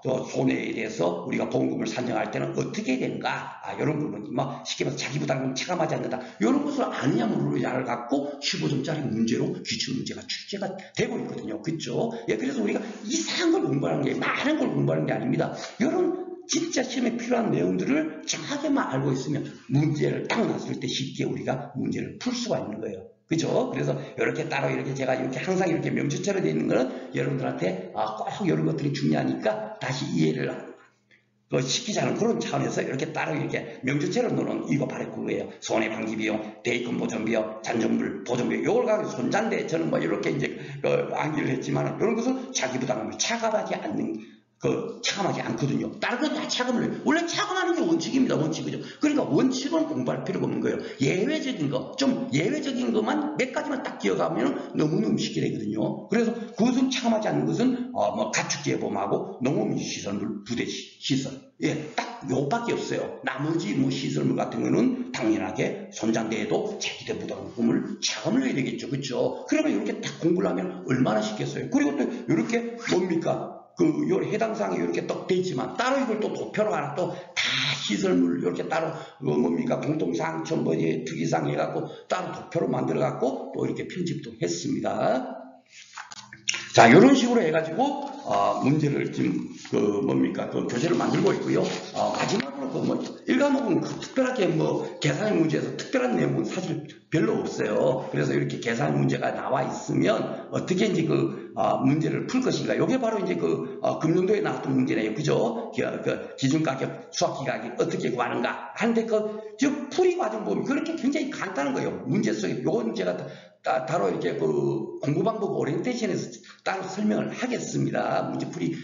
또 손해에 대해서 우리가 보험금을 산정할 때는 어떻게 되는가, 이런 부분이 쉽게 말해서 자기 부담금 체감하지 않는다. 이런 것을 아느냐 모르느냐를 갖고 15점짜리 문제로 기출문제가 출제가 되고 있거든요. 그렇죠? 예, 그래서 우리가 이상한 걸 공부하는 게 많은 걸 공부하는 게 아닙니다. 이런 진짜 시험에 필요한 내용들을 정확하게만 알고 있으면 문제를 딱 놨을 때 쉽게 우리가 문제를 풀 수가 있는 거예요. 그죠? 그래서 이렇게 따로 이렇게 제가 이렇게 항상 이렇게 명시처럼 되어 있는 거는 여러분들한테 꼭 이런 것들이 중요하니까 다시 이해를 시키자는 그런 차원에서 이렇게 따로 이렇게 명시처로 놓는 이거 바로 그거예요. 손해방지 비용, 대입금 보전 비용, 잔존물 보전 비용, 이걸 가지고 손잔대 저는 이렇게 이제 암기를 했지만 이런 것은 자기 부담을 차감하지 않거든요. 다른 건 다 차감을, 원래 차감하는 게 원칙입니다. 원칙이죠. 그러니까 원칙은 공부할 필요가 없는 거예요. 예외적인 거, 좀 예외적인 것만 몇 가지만 딱 기억하면 너무너무 쉽게 되거든요. 그래서 그것을 차감하지 않는 것은 가축기계보험하고 농업시설물, 부대시설, 예, 딱 요밖에 없어요. 나머지 시설물 같은 거는 당연하게 손잔대에도 자기대 부담금을 차감을 해야 되겠죠. 그렇죠? 그러면 이렇게 딱 공부를 하면 얼마나 쉽겠어요. 그리고 또 이렇게 뭡니까? 요 해당 사항이 이렇게 딱 돼 있지만 따로 이걸 또 도표로 하나 또 다 시설물 이렇게 따로 뭡니까 공통사항 특이사항 해갖고 따로 도표로 만들어 갖고 또 이렇게 편집도 했습니다. 자, 이런 식으로 해가지고 문제를 지금 교재를 만들고 있고요. 마지막으로 일과목은 특별하게 계산의 문제에서 특별한 내용은 사실 별로 없어요. 그래서 이렇게 계산 문제가 나와 있으면 어떻게 이제 문제를 풀 것인가. 이게 바로 이제 금년도에 나왔던 문제네요. 그죠? 기준가격, 수학기가격 어떻게 구하는가 하는데 풀이 과정 보면 그렇게 굉장히 간단한 거예요. 문제 속에 요건 제가 따로 이렇게 공부 방법 오리엔테이션에서 따로 설명을 하겠습니다. 문제풀이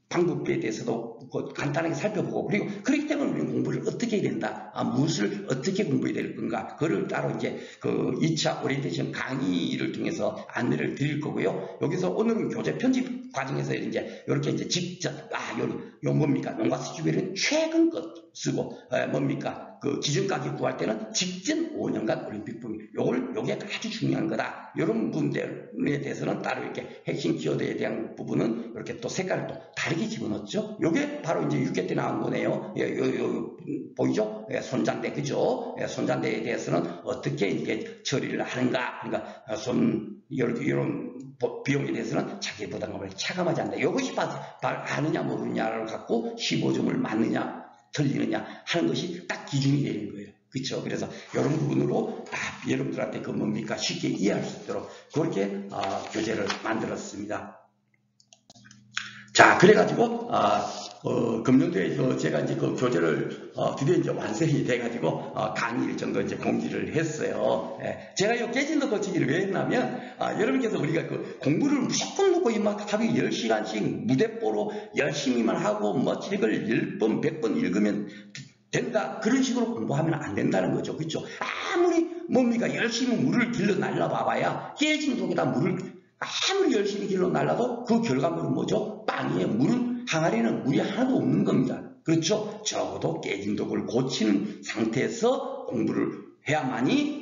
방법에 대해서도 간단하게 살펴보고, 그리고 그렇기 때문에 우리는 공부를 어떻게 해야 된다, 무엇을 어떻게 공부해야 될 건가, 그거를 따로 이제 2차 오리엔테이션 강의를 통해서 안내를 드릴 거고요. 여기서 오늘은 교재 편집 과정에서 이제 이렇게 이제 직접 요 뭡니까 농가수지별은 최근 것 쓰고 뭡니까 기준가격 구할 때는 직전 5년간 올림픽 분위 요게 아주 중요한 거다. 이런 부분들에 대해서는 따로 이렇게 핵심 키워드에 대한 부분은 이렇게 또 색깔을 또 다르게 집어넣었죠. 요게 바로 이제 6개 때 나온 거네요. 보이죠? 손잔대, 그죠? 손잔대에 대해서는 어떻게 이게 처리를 하는가. 그러니까 이런 비용에 대해서는 자기 부담금을 차감하지 않는다. 이것이 아느냐 모르느냐를 갖고 15점을 맞느냐 틀리느냐 하는 것이 딱 기준이 되는 거예요. 그렇죠? 그래서 이런 부분으로 여러분들한테 뭡니까 쉽게 이해할 수 있도록 그렇게 교재를 만들었습니다. 자, 그래가지고 금년도에 제가 이제 교재를 드디어 이제 완성이 돼가지고 강의 일정도 이제 공지를 했어요. 제가 이 깨진도 고치기를 왜 했냐면 여러분께서 우리가 공부를 무조건 놓고 하루에 10시간씩 무대뽀로 열심히만 하고 책을 10번, 100번 읽으면 된다. 그런 식으로 공부하면 안 된다는 거죠. 그렇죠? 아무리 열심히 물을 길러 날라봐봐야 깨진 독에다 물을 아무리 열심히 길러 날라도 그 결과물은 뭐죠? 빵이에 항아리에는 물이 하나도 없는 겁니다. 그렇죠? 적어도 깨진 독을 고치는 상태에서 공부를 해야만이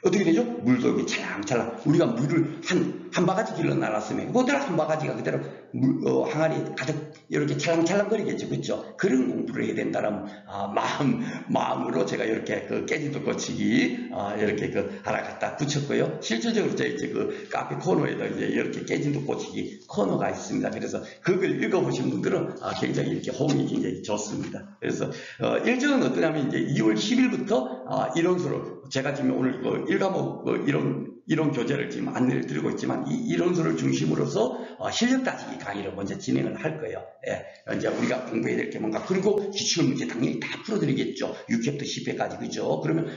어떻게 되죠? 물도 이렇게 찰랑찰랑. 우리가 물을 한 바가지 길러 날랐으면 그대로 한 바가지가 그대로 항아리에 가득 이렇게 찰랑찰랑거리겠죠. 그렇죠? 그런 공부를 해야 된다는 마음으로 제가 이렇게 깨지도 고치기 이렇게 하나 갖다 붙였고요. 실질적으로 제 이제 카페 코너에도 이제 이렇게 깨지도 고치기 코너가 있습니다. 그래서 그걸 읽어보신 분들은 굉장히 이렇게 호응이 굉장히 좋습니다. 그래서 일정은 어떠냐면 이제 2월 10일부터 이론서로 제가 지금 오늘 일과목 이론 교재를 지금 안내를 드리고 있지만 이 이론서를 중심으로서 실력 따지기 강의를 먼저 진행을 할 거예요. 이제 우리가 공부해야 될 게 뭔가, 그리고 기출문제 당연히 다 풀어드리겠죠. 6회부터 10회까지, 그죠? 그러면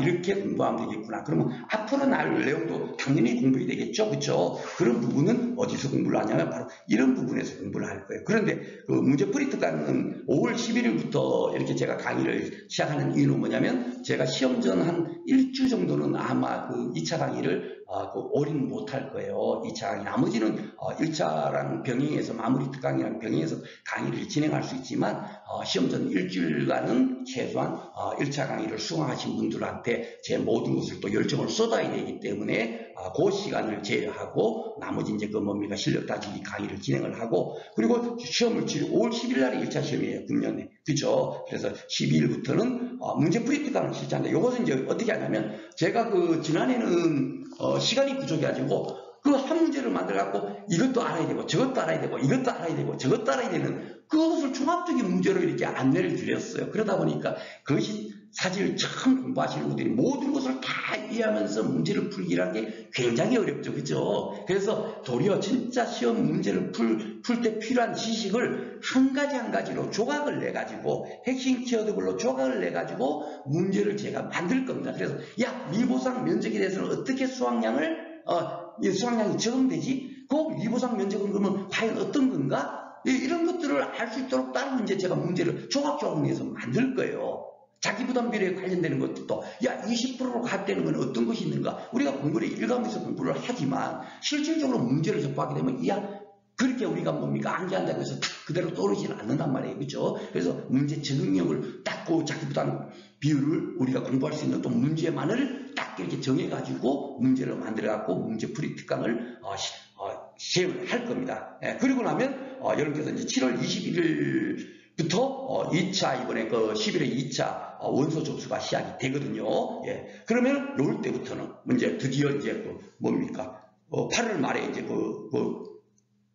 이렇게 공부하면 되겠구나. 그러면 앞으로 나올 내용도 당연히 공부해야 되겠죠, 그죠? 그런 부분은 어디서 공부를 하냐면 바로 이런 부분에서 공부를 할 거예요. 그런데 문제풀이 특강은 5월 11일부터 이렇게 제가 강의를 시작하는 이유는 뭐냐면 제가 시험 전 한 일주 정도는 아마 그 2차 강의를 그 올인 못할 거예요. 2차 강의. 나머지는 1차랑 병행해서 마무리 특강이랑 병행해서 강의를 진행할 수 있지만 시험 전 일주일간은 최소한 1차 강의를 수강하신 분들한테 제 모든 것을 또 열정을 쏟아야 되기 때문에 그 시간을 제외하고 나머지 이제 그 뭡니까 실력 따지기 강의를 진행을 하고 그리고 시험을 치르 5월 10일 날에 1차 시험이에요. 금년에. 그죠? 그래서 12일부터는 문제풀이 특강을 실시한다. 이것은 이제 어떻게 하냐면 제가 그 지난해는 시간이 부족해가지고 그 한 문제를 만들어갖고 이것도 알아야 되고 저것도 알아야 되고 이것도 알아야 되고 저것도 알아야 되는 그것을 종합적인 문제로 이렇게 안내를 드렸어요. 그러다 보니까 그것이 사실 처음 공부하시는 분들이 모든 것을 다 이해하면서 문제를 풀기라는 게 굉장히 어렵죠. 그죠? 그래서 도리어 진짜 시험 문제를 풀 때 필요한 지식을 한 가지 한 가지로 조각을 내가지고 핵심 키워드별로 조각을 내가지고 문제를 제가 만들 겁니다. 그래서 야 미보상 면적에 대해서는 어떻게 수학량이 적용되지? 그 미보상 면적은 그러면 과연 어떤 건가? 이런 것들을 알 수 있도록 다른 이제 제가 문제를 조각조각 내서 만들 거예요. 자기부담 비례에 관련되는 것도 야 20%로 갈 때는 건 어떤 것이 있는가? 우리가 공부를 일감에서 공부를 하지만 실질적으로 문제를 접하게 되면 야 그렇게 우리가 뭡니까 암기한다고 해서 그대로 떠오르지는 않는단 말이에요. 그렇죠? 그래서 문제 적응력을 딱 그 자기부담 비율을 우리가 공부할 수 있는 또 문제만을 딱 이렇게 정해가지고 문제를 만들어갖고 문제풀이 특강을 시험을 할 겁니다. 그리고 나면 여러분께서 이제 7월 21일부터 2차 이번에 그 11회 2차 원서 접수가 시작이 되거든요. 예. 그러면 요 때부터는 이제 드디어 이제 그 뭡니까 8월 말에 이제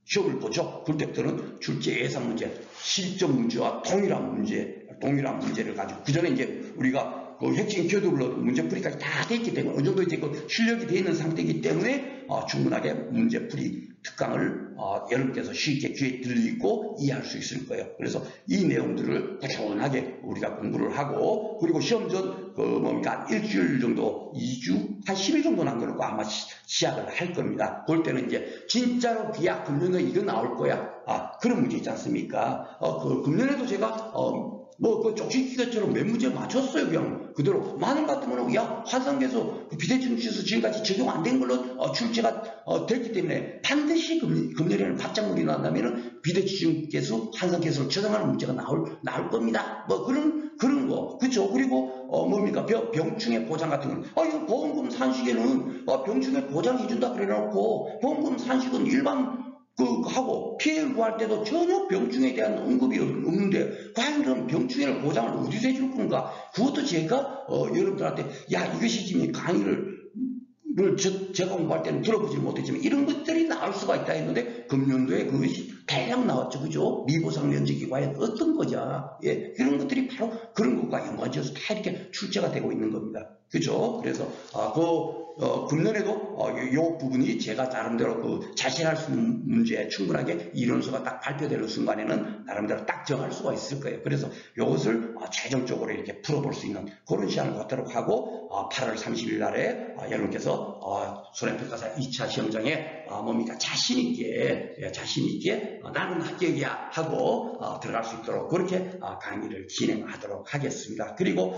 시험을 보죠. 그때부터는 출제 예상 문제, 실전 문제와 동일한 문제를 가지고 그 전에 이제 우리가 그 핵심 키워드별로 문제풀이까지 다 돼 있기 때문에 어느 정도 이제 그 실력이 돼 있는 상태이기 때문에 충분하게 문제풀이 특강을 여러분께서 쉽게 귀에 들리고 이해할 수 있을 거예요. 그래서 이 내용들을 꾸준하게 우리가 공부를 하고 그리고 시험 전 한 일주일 정도 2주 한 10일 정도 남겨놓고 아마 시작을 할 겁니다. 그럴 때는 이제 진짜로 야 금년에 이거 나올 거야. 그런 문제 있지 않습니까? 그 금년에도 제가 그 쪽지기처럼 몇 문제 맞췄어요. 그냥 그대로 마늘 같은 거는 야 환산계수 비대칭수에서 지금까지 적용 안 된 걸로 출제가 됐기 때문에 반드시 금년에는 바짝물이 나온다면은 비대칭계수 환산계수를 처정하는 문제가 나올 겁니다. 뭐 그런 거 그렇죠. 그리고 뭡니까 병충해 보장 같은 거는 이거 보험금 산식에는 병충해 보장해준다 그래놓고 보험금 산식은 일반 하고 피해를 구할 때도 전혀 병충해에 대한 언급이 없는데 과연 그럼 병충해를 보장을 어디서 해줄 건가? 그것도 제가 여러분들한테 야 이것이 지금 강의를 제가 공부할 때는 들어보지 못했지만 이런 것들이 나올 수가 있다 했는데 금년도에 그것이 대량 나왔죠. 그죠? 미보상 면적이 과연 어떤 거냐? 예, 이런 것들이 바로 그런 것과 연관지어서 다 이렇게 출제가 되고 있는 겁니다. 그죠? 그래서 금년에도 요 부분이 제가 나름대로 자신할 수 있는 문제에 충분하게 이론서가 딱 발표되는 순간에는 나름대로 딱 정할 수가 있을 거예요. 그래서 이것을 최종적으로 이렇게 풀어볼 수 있는 그런 시간을 갖도록 하고 8월 30일 날에 여러분께서 손해평가사 2차 시험장에 뭡니까 자신 있게 나는 합격이야 하고 들어갈 수 있도록 그렇게 강의를 진행하도록 하겠습니다. 그리고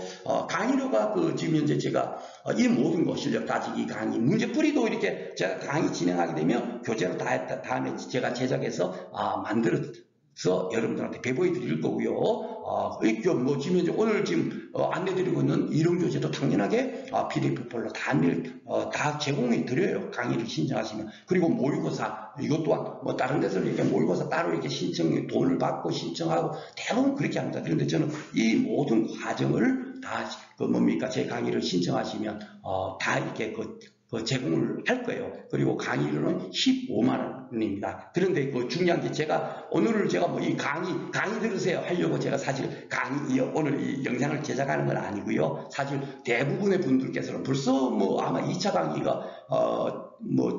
강의료가 지금 현재 제가 이 모든 거 실력 따지기 강의 문제풀이도 이렇게 제가 강의 진행하게 되면 교재로 다 했다 다음에 제가 제작해서 만들어서 여러분들한테 배포해 드릴 거고요. 지금 현재 오늘 지금 안내드리고 있는 이론 교재도 당연하게 PDF 폴로 다 제공해 드려요. 강의를 신청하시면. 그리고 모의고사 이것 또한 다른 데서는 이렇게 모의고사 따로 이렇게 돈을 받고 신청하고 대부분 그렇게 합니다. 그런데 저는 이 모든 과정을 다 제 강의를 신청하시면 다 이렇게 제공을 할 거예요. 그리고 강의료는 15만 원입니다. 그런데 중요한 게 오늘을 제가 이 강의 들으세요 하려고 제가 사실 오늘 이 영상을 제작하는 건 아니고요. 사실 대부분의 분들께서는 벌써 아마 2차 강의가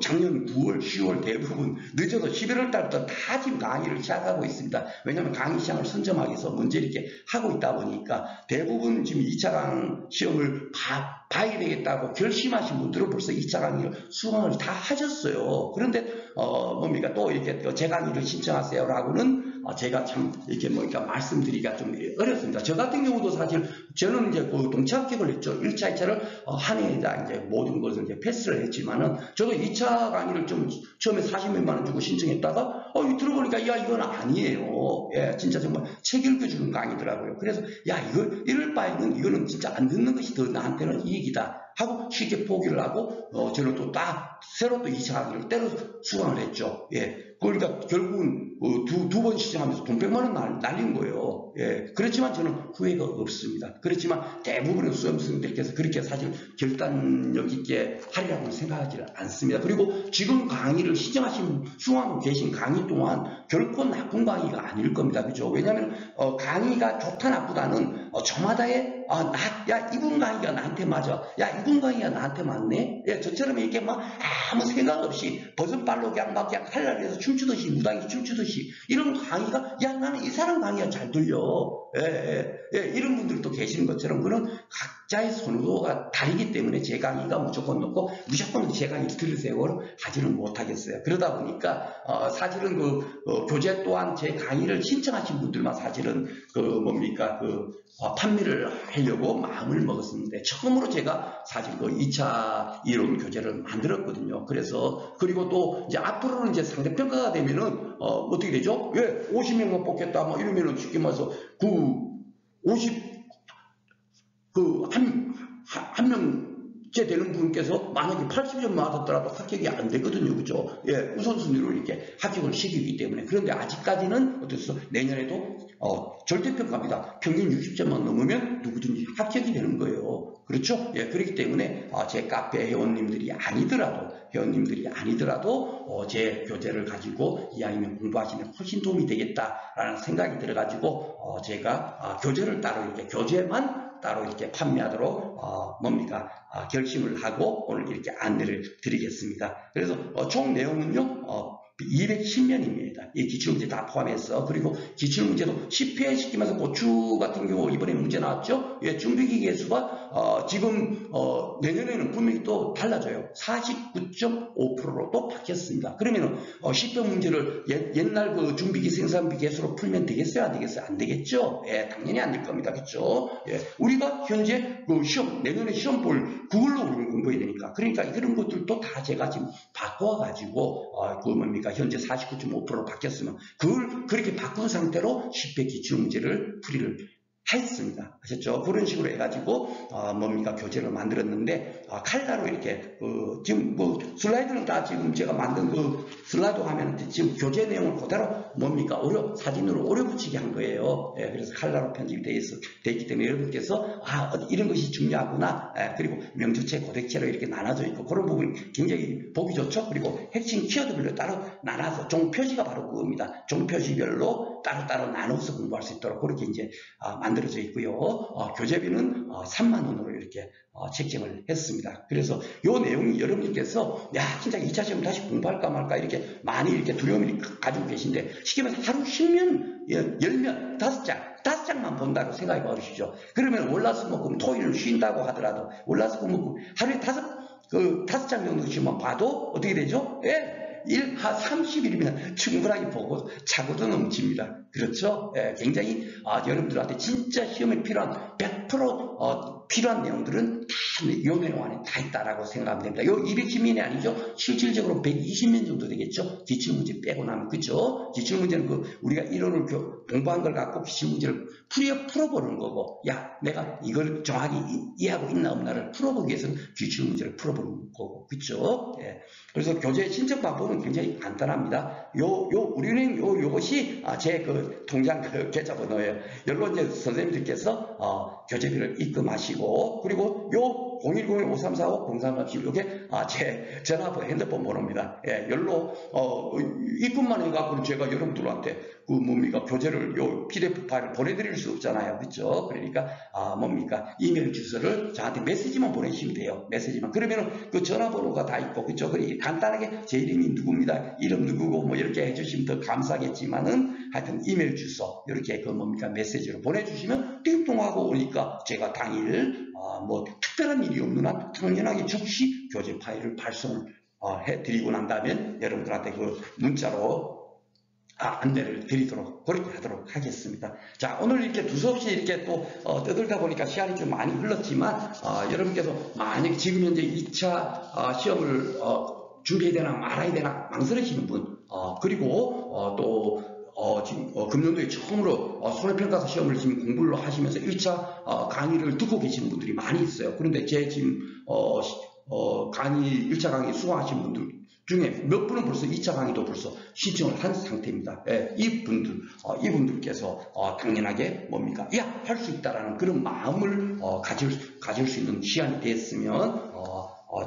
작년 9월, 10월 대부분 늦어도 11월 달부터 다 지금 강의를 시작하고 있습니다. 왜냐하면 강의 시장을 선점하기 위해서 문제 이렇게 하고 있다 보니까 대부분 지금 2차 하는 시험을 봐야 되겠다고 결심하신 분들은 벌써 2차 강의를 수강을 다 하셨어요. 그런데 뭡니까 또 이렇게 제 강의를 신청하세요라고는 제가 참 이렇게 뭐니까 말씀드리기가 좀 어렵습니다. 저 같은 경우도 사실 저는 이제 그 동차 합격을 했죠. 1차, 2차를 한 해에다 이제 모든 것을 이제 패스를 했지만은 저도 2차 강의를 좀 처음에 40몇만 원 주고 신청했다가 들어보니까 야 이건 아니에요. 예, 진짜 정말 책 읽어주는 강의더라고요. 그래서 야 이럴 바에는 이거는 진짜 안 듣는 것이 더 나한테는 이익이다 하고 쉽게 포기를 하고 저는 또 딱 새로 또 2차 강의를 때려 수강을 했죠. 예, 그러니까 결국은 두 번 시청하면서 돈 100만 원 날린 거예요. 예, 그렇지만 저는 후회가 없습니다. 그렇지만 대부분의 수험생들께서 그렇게 사실 결단력 있게 하리라고는 생각하지 않습니다. 그리고 지금 강의를 시청하신 수강하고 계신 강의 또한 결코 나쁜 강의가 아닐 겁니다. 그죠? 왜냐하면 강의가 좋다 나쁘다는 저마다의 야 이분 강의가 나한테 맞아. 야 이분 강의가 나한테 맞네. 예, 저처럼 이렇게 막 아무 생각 없이 버선발로 그냥 칼날에서 춤추듯이 무당에서 춤추듯이 이런 강의가 야 나는 이 사람 강의가 잘 들려. 이런 분들도 계시는 것처럼 그런 각자의 선호도가 다르기 때문에 제 강의가 무조건 높고 무조건 제 강의 들으세요 하지는 못하겠어요. 그러다 보니까 사실은 교재 또한 제 강의를 신청하신 분들만 사실은 판매를 하려고 마음을 먹었는데 처음으로 제가 사실 2차 이론 교재를 만들었거든요. 그래서 그리고 또 이제 앞으로는 이제 상대평가가 되면은 어떻게 되죠? 예, 50명만 뽑겠다 뭐 이러면은 쉽게 말해서 한 명째 되는 분께서 만약에 80점 맞았더라도 합격이 안 되거든요. 그죠? 예, 우선순위로 이렇게 합격을 시키기 때문에. 그런데 아직까지는 어땠어? 내년에도 절대평가입니다. 평균 60점만 넘으면 누구든지 합격이 되는 거예요. 그렇죠? 예, 그렇기 때문에 제 카페 회원님들이 아니더라도 제 교재를 가지고 이왕이면 공부하시면 훨씬 도움이 되겠다라는 생각이 들어가지고 제가 교재를 따로 이렇게 교재만 따로 이렇게 판매하도록 결심을 하고 오늘 이렇게 안내를 드리겠습니다. 그래서 총 내용은요 210면입니다. 이 기출문제 다 포함해서. 그리고 기출문제도 10회 시키면서 고추 같은 경우 이번에 문제 나왔죠. 예, 준비기계 수가 지금 내년에는 분명히 또 달라져요. 49.5%로 또 바뀌었습니다. 그러면은 10회 문제를 옛날 준비기 생산비 개수로 풀면 되겠어요? 안 되겠어요? 안 되겠죠? 예, 당연히 안 될 겁니다. 그렇죠? 예, 우리가 현재 내년에 시험 볼 그걸로 우리는 공부해야 되니까. 그러니까 이런 것들도 다 제가 지금 바꿔가지고 현재 49.5%로 바뀌었으면 그걸 그렇게 바꾼 상태로 10회 기출문제를 풀이를 했습니다. 아셨죠? 그런 식으로 해가지고 교재를 만들었는데 칼라로 이렇게 지금 슬라이드는 다 지금 제가 만든 슬라이드 화면은 지금 교재 내용을 그대로 사진으로 오려 붙이게 한 거예요. 예, 그래서 칼라로 편집이 되어 있기 때문에 여러분께서 이런 것이 중요하구나. 그리고 명주체, 고대체로 이렇게 나눠져 있고 그런 부분이 굉장히 보기 좋죠. 그리고 핵심 키워드별로 따로 나눠서 종표시가 바로 그겁니다. 종표시별로 따로따로 나눠서 공부할 수 있도록 그렇게 이제 만들어져 있고요. 교재비는 3만 원으로 이렇게 책정을 했습니다. 그래서 요 내용이 여러분들께서 진짜 2차 시험 다시 공부할까 말까 이렇게 많이 이렇게 두려움을 가지고 계신데 쉽게 말해서 하루 10면, 10면, 5장만 본다고 생각해 보시죠. 그러면 월화수목금 토일을 쉰다고 하더라도 월화수목금 하루에 5장 정도씩만 봐도 어떻게 되죠? 예. 30일이면 충분하게 보고 자고도 넘칩니다. 그렇죠? 예, 굉장히 여러분들한테 진짜 시험에 필요한 100% 필요한 내용들은 다 이 내용 안에 다 있다라고 생각하면 됩니다. 요 210면이 아니죠. 실질적으로 120면 정도 되겠죠. 기출문제 빼고 나면. 그렇죠? 기출문제는 우리가 이론을 공부한 걸 갖고 기출문제를 풀어보는 거고 내가 이걸 정확히 이해하고 있나 없나를 풀어보기 위해서는 기출문제를 풀어보는 거고. 그렇죠? 예. 그래서 교재 신청 방법은 굉장히 간단합니다. 우리는 요것이 제 통장 계좌번호예요. 여기로 이제 선생님들께서 교재비를 입금하시고 그리고 요 010-5345-0337 요게 제 전화번호 핸드폰 번호입니다. 예, 열로 입금만 해갖고 제가 여러분들한테 그 뭡니까 교재를 요 PDF 파일을 보내드릴 수 없잖아요. 그렇죠? 그러니까 뭡니까 이메일 주소를 저한테 메시지만 보내시면 돼요. 메시지만. 그러면은 그 전화번호가 다 있고 그렇죠? 그러니 간단하게 제 이름이 누구입니다. 이름 누구고 뭐 이렇게 해주시면 더 감사하겠지만은 하여튼 이메일 주소 이렇게 그 뭡니까 메시지로 보내주시면 띵동하고 오니까 제가 당일 뭐 특별한 일이 없는 한 당연하게 즉시 교재 파일을 발송을 해드리고 난 다음에 여러분들한테 그 문자로 안내를 드리도록 그렇게 하도록 하겠습니다. 자, 오늘 이렇게 두서없이 이렇게 또 떠들다 보니까 시간이 좀 많이 흘렀지만 여러분께서 만약 지금 현재 2차 시험을 준비해야 되나 말아야 되나 망설이시는 분 그리고 또 지금 금년도에 처음으로 손해평가사 시험을 지금 공부를 하시면서 1차 강의를 듣고 계시는 분들이 많이 있어요. 그런데 제 지금 강의 1차 강의 수강하신 분들 중에 몇 분은 벌써 2차 강의도 벌써 신청을 한 상태입니다. 예, 이분들께서 당연하게 뭡니까? 야, 할 수 있다라는 그런 마음을 가질 수 있는 시간이 됐으면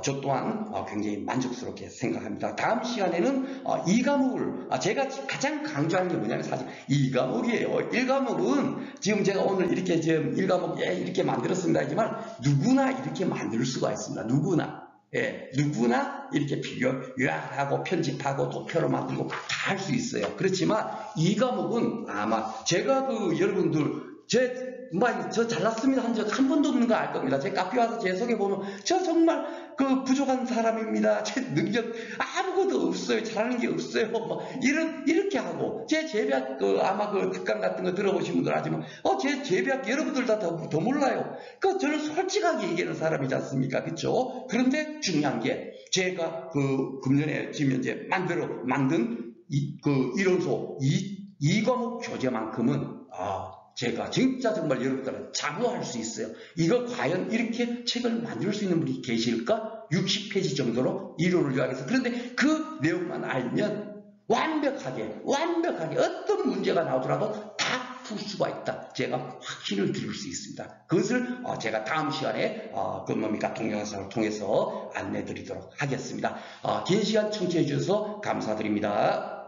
저 또한 굉장히 만족스럽게 생각합니다. 다음 시간에는 이 과목을 제가 가장 강조하는 게 뭐냐면 사실 이 과목이에요. 1과목은 지금 제가 오늘 이렇게 지금 1과목 이렇게 만들었습니다 하지만 누구나 이렇게 만들 수가 있습니다. 누구나. 예, 누구나 이렇게 요약하고 편집하고 도표로 만들고 다 할 수 있어요. 그렇지만 이 과목은 아마 제가 여러분들 저 잘났습니다 한 적 한 번도 없는 거 알 겁니다. 제 카페 와서 제 소개 보면 저 정말 부족한 사람입니다. 제 능력 아무것도 없어요. 잘하는 게 없어요. 뭐 이렇게 하고 제 재배학 아마 특강 같은 거 들어보신 분들 아시면 제 재배학 여러분들 더 몰라요. 저는 솔직하게 얘기하는 사람이지 않습니까? 그렇죠? 그런데 중요한 게 제가 금년에 지금 현재 만든 이론소 이 과목 교재만큼은 제가 진짜 정말 여러분들은 자부할 수 있어요. 이거 과연 이렇게 책을 만들 수 있는 분이 계실까? 60페이지 정도로 이론을 요약해서. 그런데 그 내용만 알면 완벽하게 어떤 문제가 나오더라도 다 풀 수가 있다. 제가 확신을 드릴 수 있습니다. 그것을 제가 다음 시간에 동영상을 통해서 안내 드리도록 하겠습니다. 긴 시간 청취해 주셔서 감사드립니다.